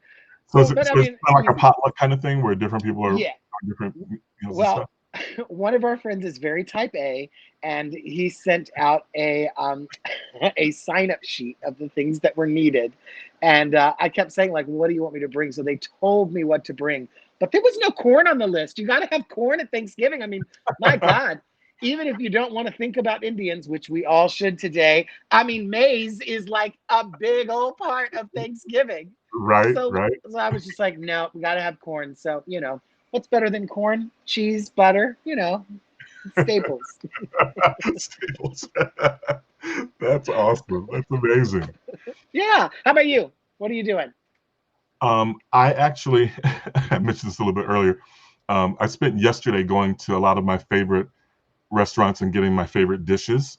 So is But I it mean, like a potluck kind of thing where different people are yeah. different meals and Well, stuff? one of our friends is very type A, and he sent out a a sign up sheet of the things that were needed, and I kept saying like, "What do you want me to bring?" So they told me what to bring, but there was no corn on the list. You got to have corn at Thanksgiving. I mean, my God. Even if you don't want to think about Indians, which we all should today, I mean, maize is like a big old part of Thanksgiving. Right. So I was just like, no, we got to have corn. So, what's better than corn? Cheese, butter, staples. Staples. That's awesome. That's amazing. Yeah. How about you? What are you doing? I actually, I mentioned this a little bit earlier. I spent yesterday going to a lot of my favorite restaurants and getting my favorite dishes.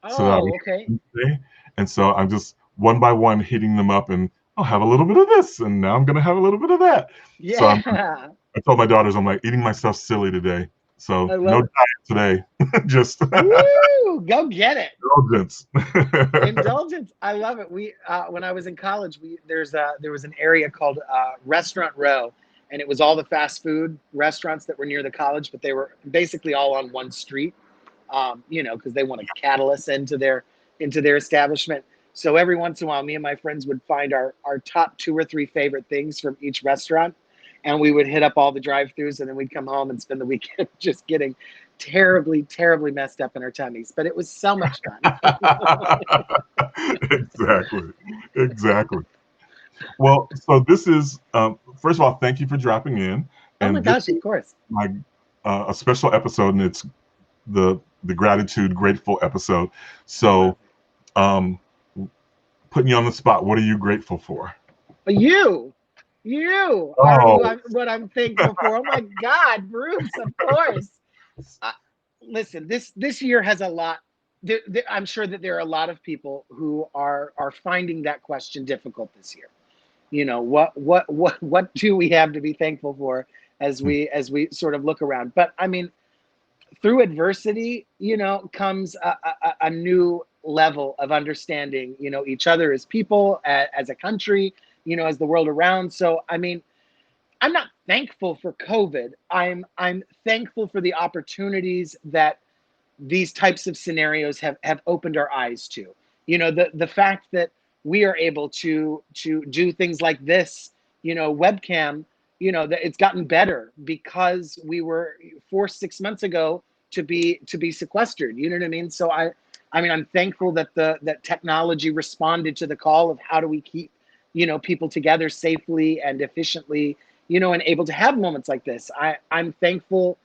So that I Oh, would okay. eat today. And so I'm just one by one hitting them up, and I'll have a little bit of this, and now I'm gonna have a little bit of that. So Yeah. I told my daughters, I'm like eating myself silly today. So I no love diet today, just it. Woo! Go get it. indulgence. Indulgence. I love it. We when I was in college, there was an area called Restaurant Row, and it was all the fast food restaurants that were near the college, but they were basically all on one street. Because they want a catalyst into their establishment. So every once in a while, me and my friends would find our top 2 or 3 favorite things from each restaurant, and we would hit up all the drive-throughs, and then we'd come home and spend the weekend just getting terribly, terribly messed up in our tummies. But it was so much fun. Exactly. Well, so this is first of all, thank you for dropping in. Oh And my this gosh, of course. is my a special episode, and it's the the gratitude, grateful episode. So, putting you on the spot, what are you grateful for? You are what I'm thankful for. Oh my God, Bruce, of course. Listen, this year has a lot. I'm sure that there are a lot of people who are finding that question difficult this year. You know, what do we have to be thankful for as we sort of look around? But I mean, through adversity, you know, comes a new level of understanding, you know, each other as people, as a country, you know, as the world around. So, I mean, I'm not thankful for COVID. I'm thankful for the opportunities that these types of scenarios have opened our eyes to. You know, the fact that we are able to do things like this, you know, webcam, you know, that it's gotten better because we were forced 6 months ago to be sequestered. You know what I mean? So I mean, I'm thankful that that technology responded to the call of how do we keep, you know, people together safely and efficiently, you know, and able to have moments like this. I'm thankful,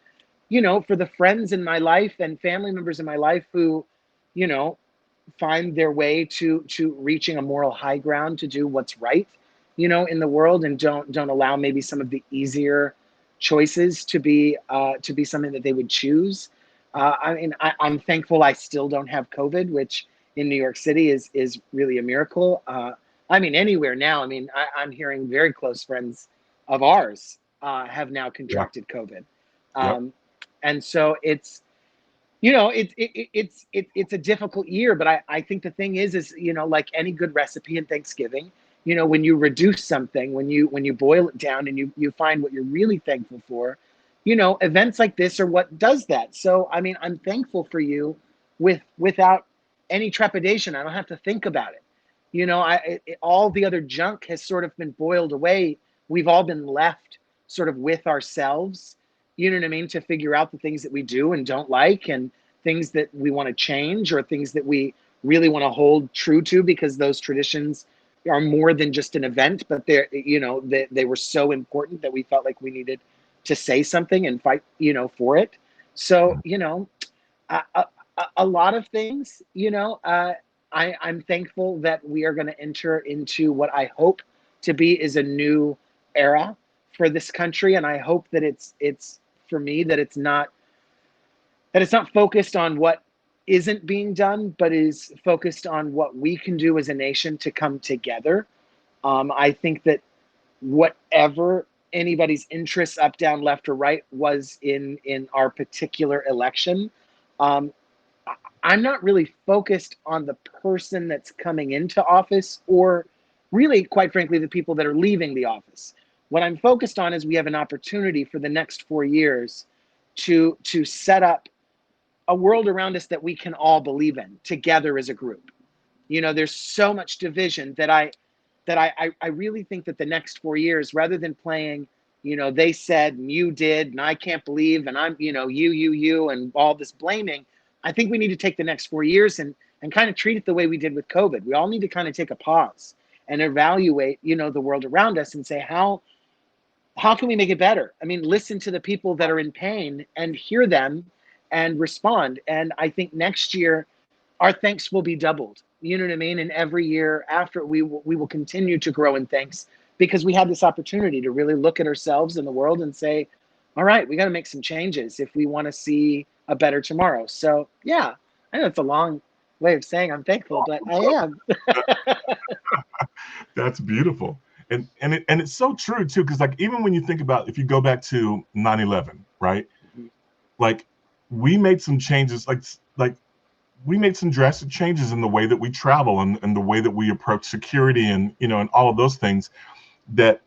you know, for the friends in my life and family members in my life who, you know, find their way to reaching a moral high ground to do what's right, you know, in the world, and don't allow maybe some of the easier choices to be something that they would choose. I mean, I'm thankful I still don't have COVID, which in New York City is really a miracle. I mean, anywhere now. I mean, I'm hearing very close friends of ours have now contracted COVID. And so it's, you know, it's a difficult year, but I think the thing is, you know, like any good recipe in Thanksgiving, you know, when you reduce something, when you boil it down and you find what you're really thankful for, you know, events like this are what does that. So, I mean, I'm thankful for you without any trepidation. I don't have to think about it. You know, all the other junk has sort of been boiled away. We've all been left sort of with ourselves, you know what I mean, to figure out the things that we do and don't like, and things that we want to change, or things that we really want to hold true to, because those traditions are more than just an event, but they're, you know, they were so important that we felt like we needed to say something and fight, you know, for it. So, you know, a lot of things, you know, I'm thankful that we are going to enter into what I hope to be is a new era for this country. And I hope that it's for me, that it's not focused on what isn't being done, but is focused on what we can do as a nation to come together. I think that whatever anybody's interests, up, down, left, or right, was in our particular election, I'm not really focused on the person that's coming into office, or really, quite frankly, the people that are leaving the office. What I'm focused on is we have an opportunity for the next 4 years to set up a world around us that we can all believe in together as a group. You know, there's so much division that I really think that the next 4 years, rather than playing, you know, they said and you did and I can't believe and I'm, you know, you and all this blaming, I think we need to take the next 4 years and kind of treat it the way we did with COVID. We all need to kind of take a pause and evaluate, you know, the world around us and say, how can we make it better? I mean, listen to the people that are in pain and hear them and respond. And I think next year, our thanks will be doubled. You know what I mean? And every year after, we will continue to grow in thanks, because we have this opportunity to really look at ourselves and the world and say, all right, we got to make some changes if we want to see a better tomorrow. So yeah, I know it's a long way of saying I'm thankful, but I am. That's beautiful. And it's so true too, because like, even when you think about, if you go back to 9/11, right? Like, we made some changes, like we made some drastic changes in the way that we travel and the way that we approach security, and, you know, and all of those things, that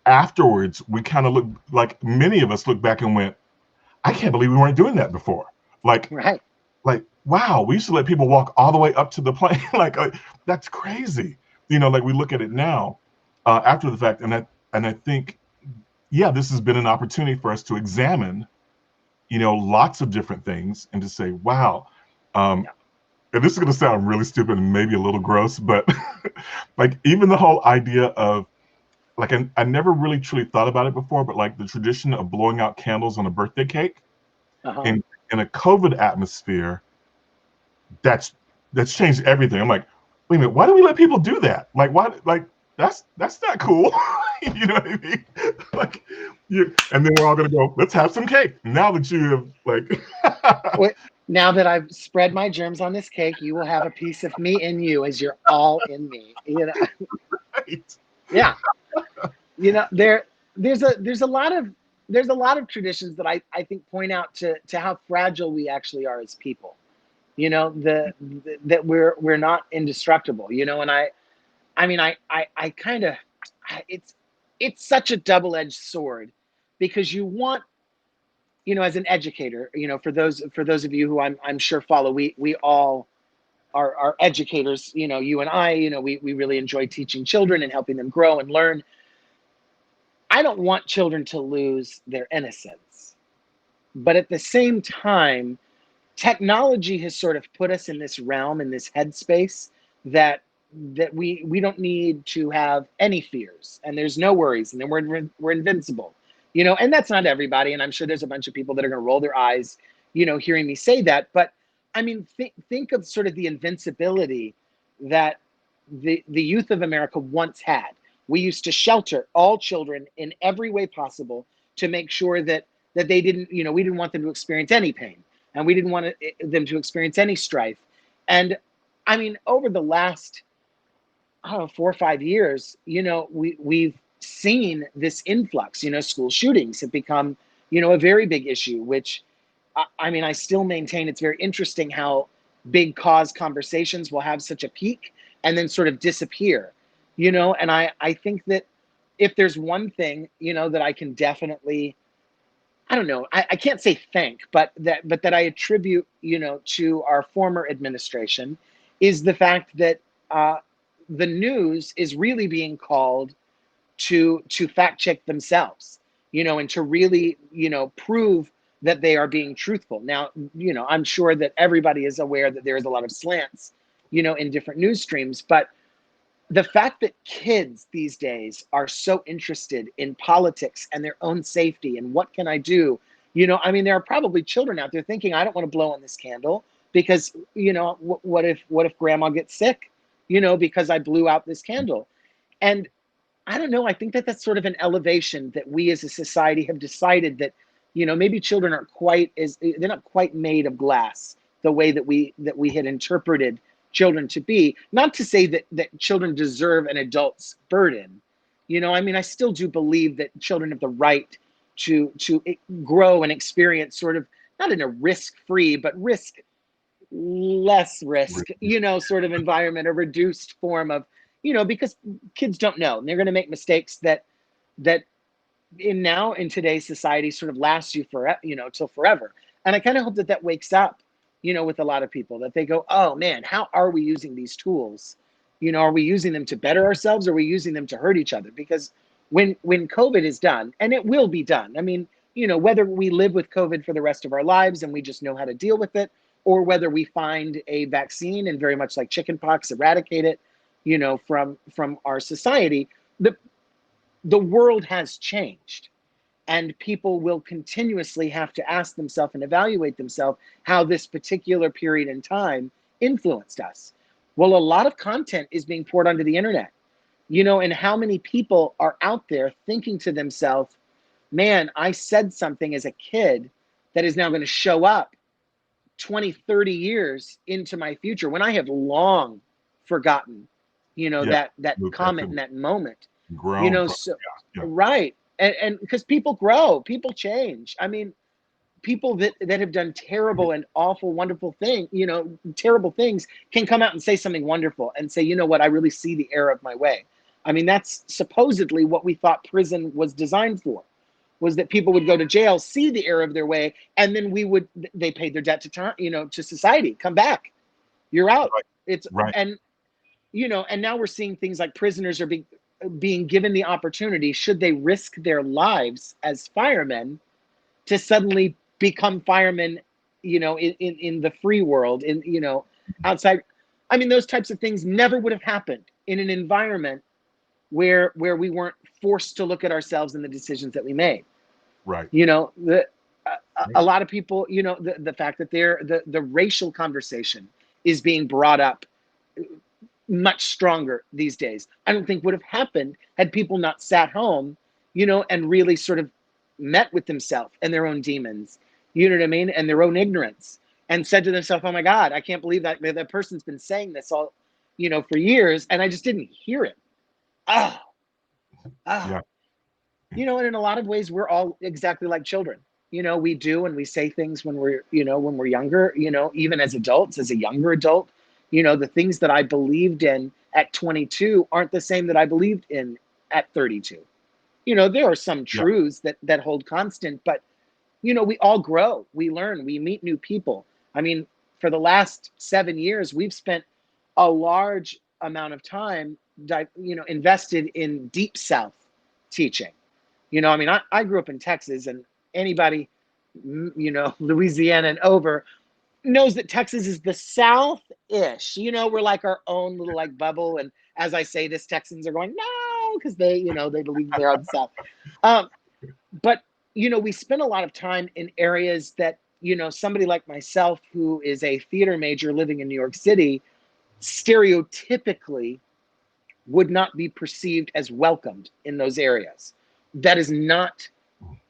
afterwards we kind of look, like many of us look back and went, I can't believe we weren't doing that before. Like, Right. like, wow, we used to let people walk all the way up to the plane. like, that's crazy. You know, like, we look at it now after the fact, and I think, yeah, this has been an opportunity for us to examine, you know, lots of different things, and to say, wow. And this is going to sound really stupid and maybe a little gross, but like, even the whole idea of, like, I never really truly thought about it before, but like the tradition of blowing out candles on a birthday cake, and in a COVID atmosphere, that's changed everything. I'm like, wait a minute, why do we let people do that? Like, why? Like, that's not cool. You know what I mean? Like, and then we're all gonna go, let's have some cake. Now that you have like, Now that I've spread my germs on this cake, you will have a piece of me in you as you're all in me. You know? right. Yeah. You know, there's a lot of traditions that I think point out to how fragile we actually are as people. You know, that we're not indestructible, you know, and I mean I kind of it's such a double-edged sword, because you want, you know, as an educator, you know, for those of you who I'm sure follow, we all are educators, you know, you and I, you know, we really enjoy teaching children and helping them grow and learn. I don't want children to lose their innocence. But at the same time, technology has sort of put us in this realm, in this headspace that we don't need to have any fears, and there's no worries, and then we're invincible. You know, and that's not everybody, and I'm sure there's a bunch of people that are going to roll their eyes, you know, hearing me say that. But I mean, think of sort of the invincibility that the youth of America once had. We used to shelter all children in every way possible to make sure that they didn't, you know, we didn't want them to experience any pain, and we didn't want them to experience any strife. And I mean, over the last, I don't know, 4 or 5 years, you know, we've seen this influx. You know, school shootings have become, you know, a very big issue, which I mean, I still maintain it's very interesting how big cause conversations will have such a peak and then sort of disappear, you know. And I think that if there's one thing, you know, that I can definitely, I don't know, I can't say thank, but that I attribute, you know, to our former administration, is the fact that the news is really being called to fact check themselves, you know, and to really, you know, prove that they are being truthful. Now, you know, I'm sure that everybody is aware that there is a lot of slants, you know, in different news streams, but the fact that kids these days are so interested in politics and their own safety and what can I do, you know, I mean, there are probably children out there thinking, I don't want to blow on this candle because, you know, what if grandma gets sick, you know, because I blew out this candle. And I don't know, I think that that's sort of an elevation that we as a society have decided that, you know, maybe children aren't quite as, they're not quite made of glass the way that we had interpreted children to be. Not to say that children deserve an adult's burden. You know, I mean, I still do believe that children have the right to grow and experience sort of, not in a risk-free, but less risk, you know, sort of environment, a reduced form of, you know, because kids don't know, and they're going to make mistakes that in today's society sort of lasts you for, you know, till forever. And I kind of hope that that wakes up, you know, with a lot of people, that they go, oh man, how are we using these tools? You know, are we using them to better ourselves, or are we using them to hurt each other? Because when COVID is done, and it will be done, I mean, you know, whether we live with COVID for the rest of our lives and we just know how to deal with it, or whether we find a vaccine and, very much like chickenpox, eradicate it, you know, from our society, the world has changed. And people will continuously have to ask themselves and evaluate themselves how this particular period in time influenced us. Well, a lot of content is being poured onto the internet, you know, and how many people are out there thinking to themselves, man, I said something as a kid that is now going to show up 20, 30 years into my future, when I have long forgotten, you know, Yeah. that comment in that moment, grown you know, from- so yeah. right. And because people grow, people change. I mean, people that have done terrible and awful, wonderful thing, you know, terrible things, can come out and say something wonderful and say, you know what, I really see the error of my way. I mean, that's supposedly what we thought prison was designed for, was that people would go to jail, see the error of their way, and then they paid their debt to time, you know, to society, come back, you're out. Right. It's Right. And, you know, and now we're seeing things like prisoners are being given the opportunity, should they risk their lives as firemen, to suddenly become firemen, you know, in the free world, in, you know, outside. I mean, those types of things never would have happened in an environment where we weren't forced to look at ourselves and the decisions that we made. Right. You know, a lot of people, you know, the fact that the racial conversation is being brought up much stronger these days. I don't think would have happened had people not sat home, you know, and really sort of met with themselves and their own demons, you know what I mean, and their own ignorance, and said to themselves, "Oh my God, I can't believe that person's been saying this all, you know, for years, and I just didn't hear it." Ah, Yeah. you know, and in a lot of ways, we're all exactly like children. You know, we do and we say things when we're, you know, when we're younger, you know, even as adults, as a younger adult, you know, the things that I believed in at 22 aren't the same that I believed in at 32. You know, there are some Yeah. truths that hold constant, but, you know, we all grow, we learn, we meet new people. I mean, for the last 7 years, we've spent a large amount of time, you know, invested in Deep South teaching. You know, I mean, I grew up in Texas, and anybody, you know, Louisiana and over knows that Texas is the South-ish. You know, we're like our own little like bubble. And as I say this, Texans are going, no, because they, you know, they believe they're on the South. But, you know, we spend a lot of time in areas that, you know, somebody like myself, who is a theater major living in New York City, stereotypically would not be perceived as welcomed in those areas. That is not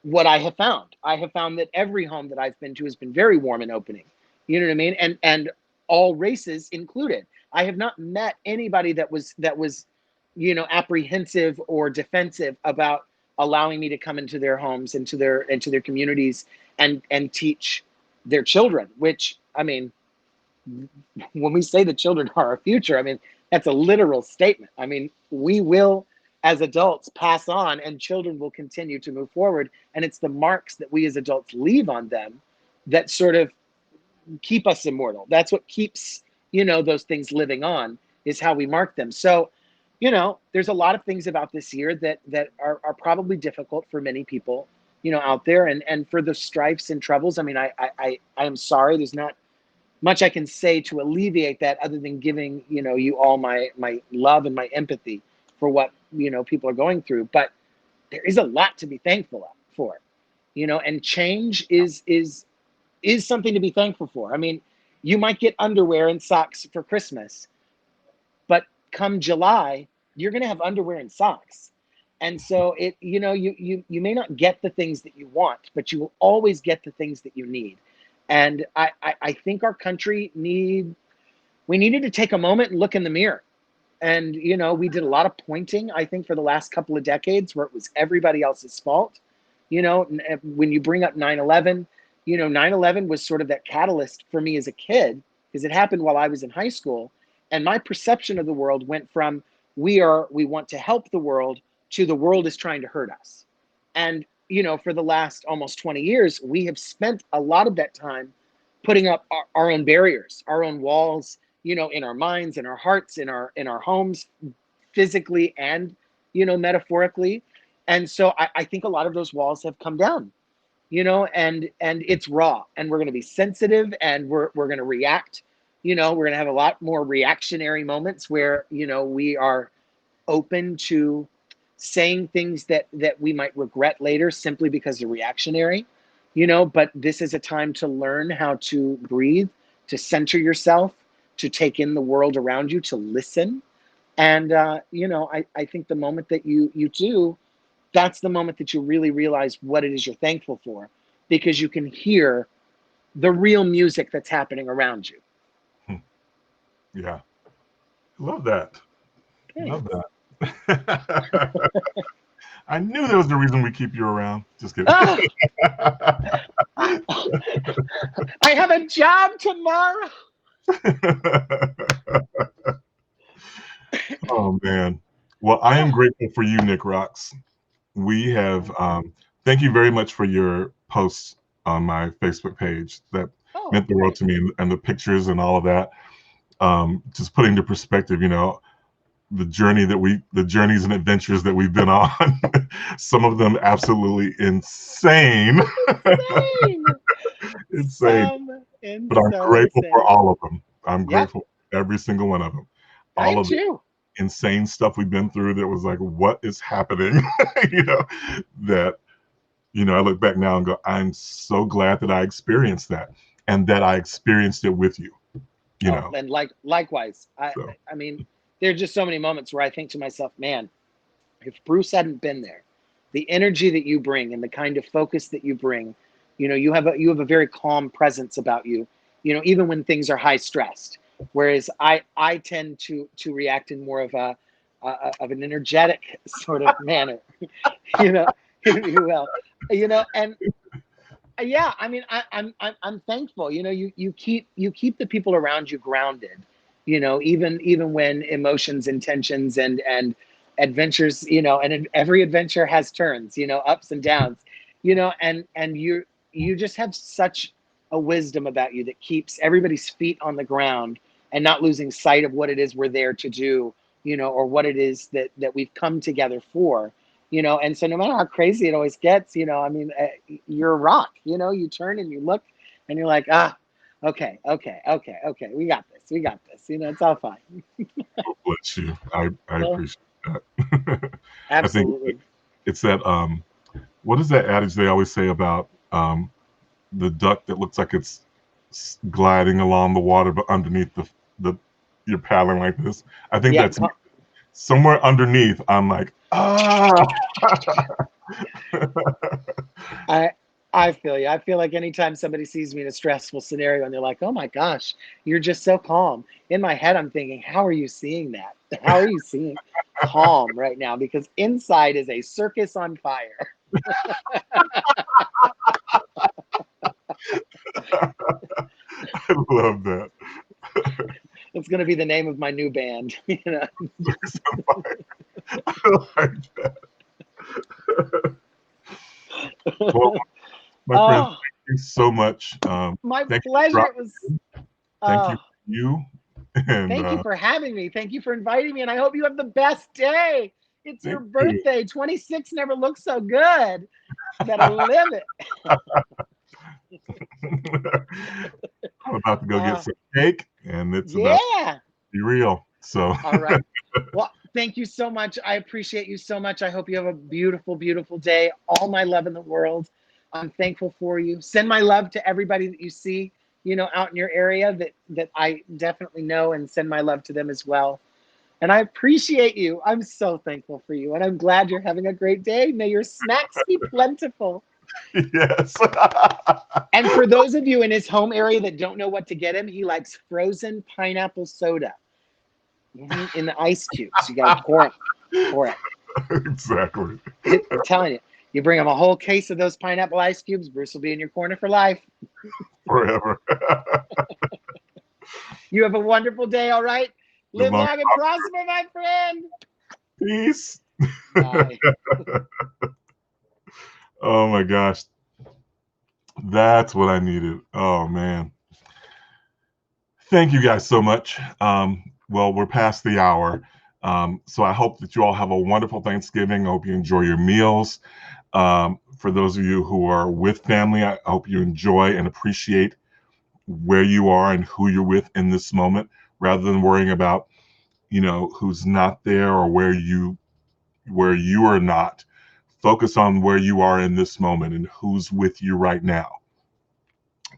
what I have found. I have found that every home that I've been to has been very warm and opening. You know what I mean? And all races included. I have not met anybody that was, you know, apprehensive or defensive about allowing me to come into their homes, into their communities, and teach their children, which, I mean, when we say the children are our future, I mean, that's a literal statement. I mean, we will, as adults, pass on, and children will continue to move forward. And it's the marks that we as adults leave on them that sort of keep us immortal. That's what keeps, you know, those things living on, is how we mark them. So, you know, there's a lot of things about this year that are probably difficult for many people, you know, out there, and for the strifes and troubles. I mean, I am sorry. There's not much I can say to alleviate that, other than giving, you know, you all my love and my empathy for what, you know, people are going through. But there is a lot to be thankful for, you know, and change is something to be thankful for. I mean, you might get underwear and socks for Christmas, but come July, you're going to have underwear and socks. And so it, you know, you may not get the things that you want, but you will always get the things that you need. And I think our country we needed to take a moment and look in the mirror. And, you know, we did a lot of pointing, I think, for the last couple of decades, where it was everybody else's fault. You know, when you bring up 9/11, you know, 9/11 was sort of that catalyst for me as a kid, because it happened while I was in high school. And my perception of the world went from we want to help the world to the world is trying to hurt us. And, you know, for the last almost 20 years, we have spent a lot of that time putting up our own barriers, our own walls, you know, in our minds, in our hearts, in our homes, physically and, you know, metaphorically. And so I think a lot of those walls have come down, you know, and it's raw, and we're going to be sensitive, and we're going to react. You know, we're going to have a lot more reactionary moments where, you know, we are open to saying things that we might regret later simply because they're reactionary, you know. But this is a time to learn how to breathe, to center yourself, to take in the world around you, to listen. And, you know, I think the moment that you do, that's the moment that you really realize what it is you're thankful for, because you can hear the real music that's happening around you. Yeah. Love that. Okay. Love that. I knew there was the reason we keep you around. Just kidding. Ah! I have a job tomorrow. Oh man. Well, I am grateful for you, Nick Rocks. We have thank you very much for your posts on my Facebook page. That meant the world to me, and the pictures and all of that. Just putting into perspective, you know, the journeys and adventures that we've been on. Some of them absolutely insane. Insane. But I'm grateful for all of them. I'm grateful for every single one of them. All of the insane stuff we've been through that was like, what is happening? You know, that, I look back now and go, I'm so glad that I experienced that, and that I experienced it with you. And likewise, So. I mean, there's just so many moments where I think to myself, man, if Bruce hadn't been there, the energy that you bring and the kind of focus that you bring, you have a very calm presence about you, even when things are high stressed. Whereas I tend to react in more of an energetic sort of manner, if you will, and yeah, I mean, I'm thankful. You keep the people around you grounded. Even when emotions and tensions and adventures, and every adventure has turns, ups and downs, and you just have such a wisdom about you that keeps everybody's feet on the ground and not losing sight of what it is we're there to do, or what it is that we've come together for. And so no matter how crazy it always gets, I mean, you're a rock. You turn and you look and you're like, okay, we got this, it's all fine. Bless you. I Well, appreciate that. absolutely. I think it's that what is that adage they always say about the duck that looks like it's gliding along the water, but underneath the you're paddling like this? I think Yeah, that's somewhere underneath. I'm like, I feel you. I feel like anytime somebody sees me in a stressful scenario and they're like, oh my gosh, you're just so calm. In my head, I'm thinking, how are you seeing that? How are you seeing calm right now? Because inside is a circus on fire. I love that. It's going to be the name of my new band. I like that. Well, my friend, thank you so much. My thank pleasure. You it was. thank you. And, thank you for having me. Thank you for inviting me. And I hope you have the best day. It's your birthday. 26 never looks so good. Better live it. I'm about to go get some cake, and it's about to be real. So all right. Well, thank you so much. I appreciate you so much. I hope you have a beautiful, beautiful day. All my love in the world. I'm thankful for you. Send my love to everybody that you see, out in your area that I definitely know, and send my love to them as well. And I appreciate you. I'm so thankful for you. And I'm glad you're having a great day. May your snacks be plentiful. Yes. And for those of you in his home area that don't know what to get him, he likes frozen pineapple soda in the ice cubes. You got to pour it. Exactly. I'm telling you, you bring him a whole case of those pineapple ice cubes, Bruce will be in your corner for life. Forever. You have a wonderful day, all right? Live long and prosper, my friend. Peace. Bye. Oh my gosh. That's what I needed. Oh man. Thank you guys so much. Well, we're past the hour. So I hope that you all have a wonderful Thanksgiving. I hope you enjoy your meals. For those of you who are with family, I hope you enjoy and appreciate where you are and who you're with in this moment, rather than worrying about, who's not there or where you are not. Focus on where you are in this moment and who's with you right now,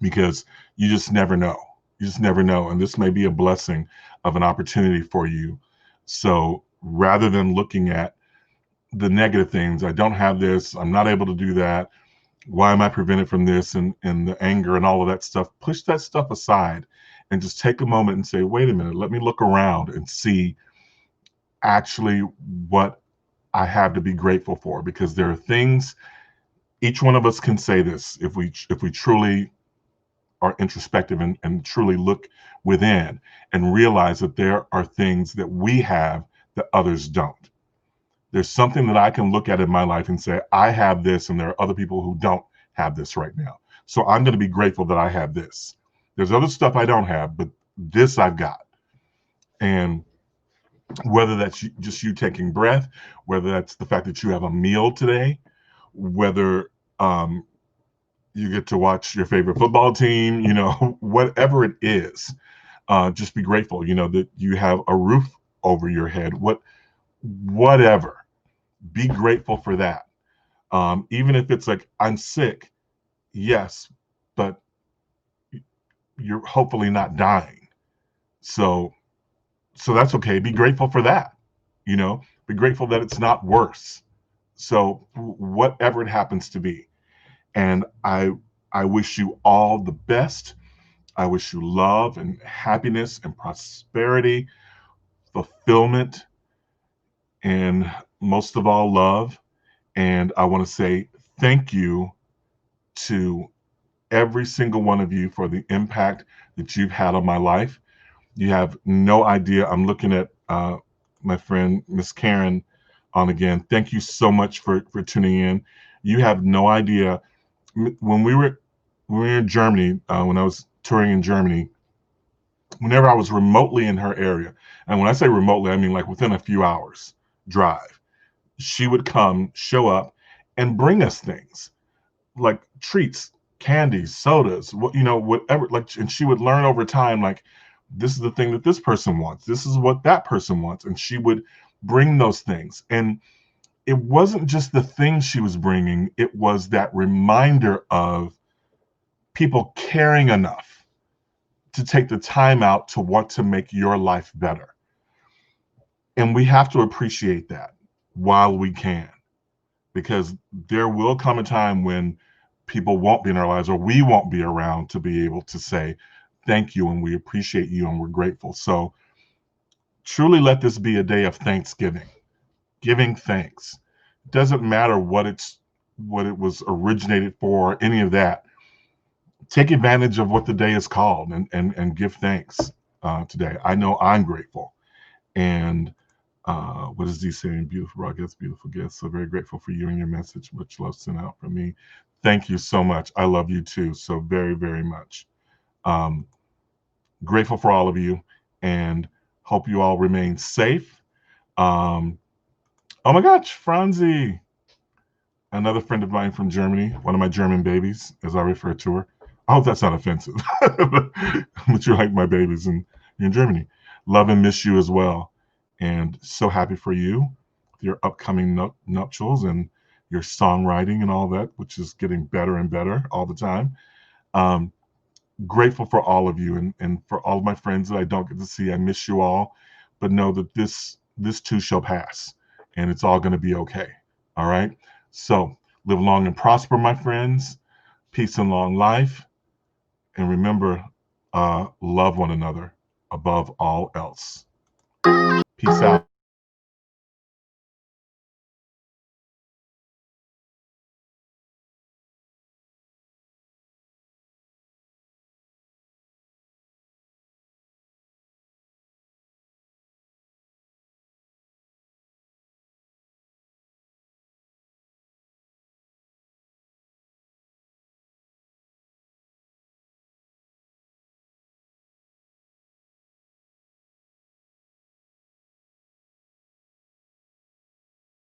because you just never know. You just never know. And this may be a blessing of an opportunity for you. So rather than looking at the negative things, I don't have this, I'm not able to do that, why am I prevented from this, and the anger and all of that stuff, push that stuff aside and just take a moment and say, wait a minute, let me look around and see actually what I have to be grateful for. Because there are things, each one of us can say this if we truly are introspective and truly look within and realize that there are things that we have that others don't. There's something that I can look at in my life and say, I have this, and there are other people who don't have this right now. So I'm going to be grateful that I have this. There's other stuff I don't have, but this I've got. And whether that's just you taking breath, whether that's the fact that you have a meal today, whether you get to watch your favorite football team, whatever it is, just be grateful, that you have a roof over your head, whatever, be grateful for that. Even if it's like, I'm sick, yes, but you're hopefully not dying. So that's okay. Be grateful for that. Be grateful that it's not worse. So whatever it happens to be. And I wish you all the best. I wish you love and happiness and prosperity, fulfillment, and most of all, love. And I want to say thank you to every single one of you for the impact that you've had on my life. You have no idea. I'm looking at my friend Miss Karen on again. Thank you so much for tuning in. You have no idea. When we were in Germany, when I was touring in Germany, whenever I was remotely in her area, and when I say remotely, I mean like within a few hours drive, she would come, show up, and bring us things like treats, candies, sodas, whatever. Like, and she would learn over time, like, this is the thing that this person wants. This is what that person wants, and she would bring those things. And it wasn't just the things she was bringing; it was that reminder of people caring enough to take the time out to want to make your life better. And we have to appreciate that while we can, because there will come a time when people won't be in our lives, or we won't be around to be able to say thank you and we appreciate you and we're grateful. So truly let this be a day of thanksgiving, giving thanks. It doesn't matter what it was originated for, or any of that. Take advantage of what the day is called and give thanks today. I know I'm grateful. And what is he saying? Beautiful broadcast, beautiful guest. So very grateful for you and your message. Much love sent out from me. Thank you so much. I love you too. So very, very much. Grateful for all of you, and hope you all remain safe. Oh my gosh, Franzi, another friend of mine from Germany, one of my German babies, as I refer to her. I hope that's not offensive, but you're like my babies and you're in Germany. Love and miss you as well. And so happy for you, your upcoming nuptials and your songwriting and all that, which is getting better and better all the time. Grateful for all of you, and for all of my friends that I don't get to see. I miss you all, but know that this too shall pass, and it's all going to be okay. All right. So live long and prosper, my friends. Peace and long life. And remember, love one another above all else. Peace out.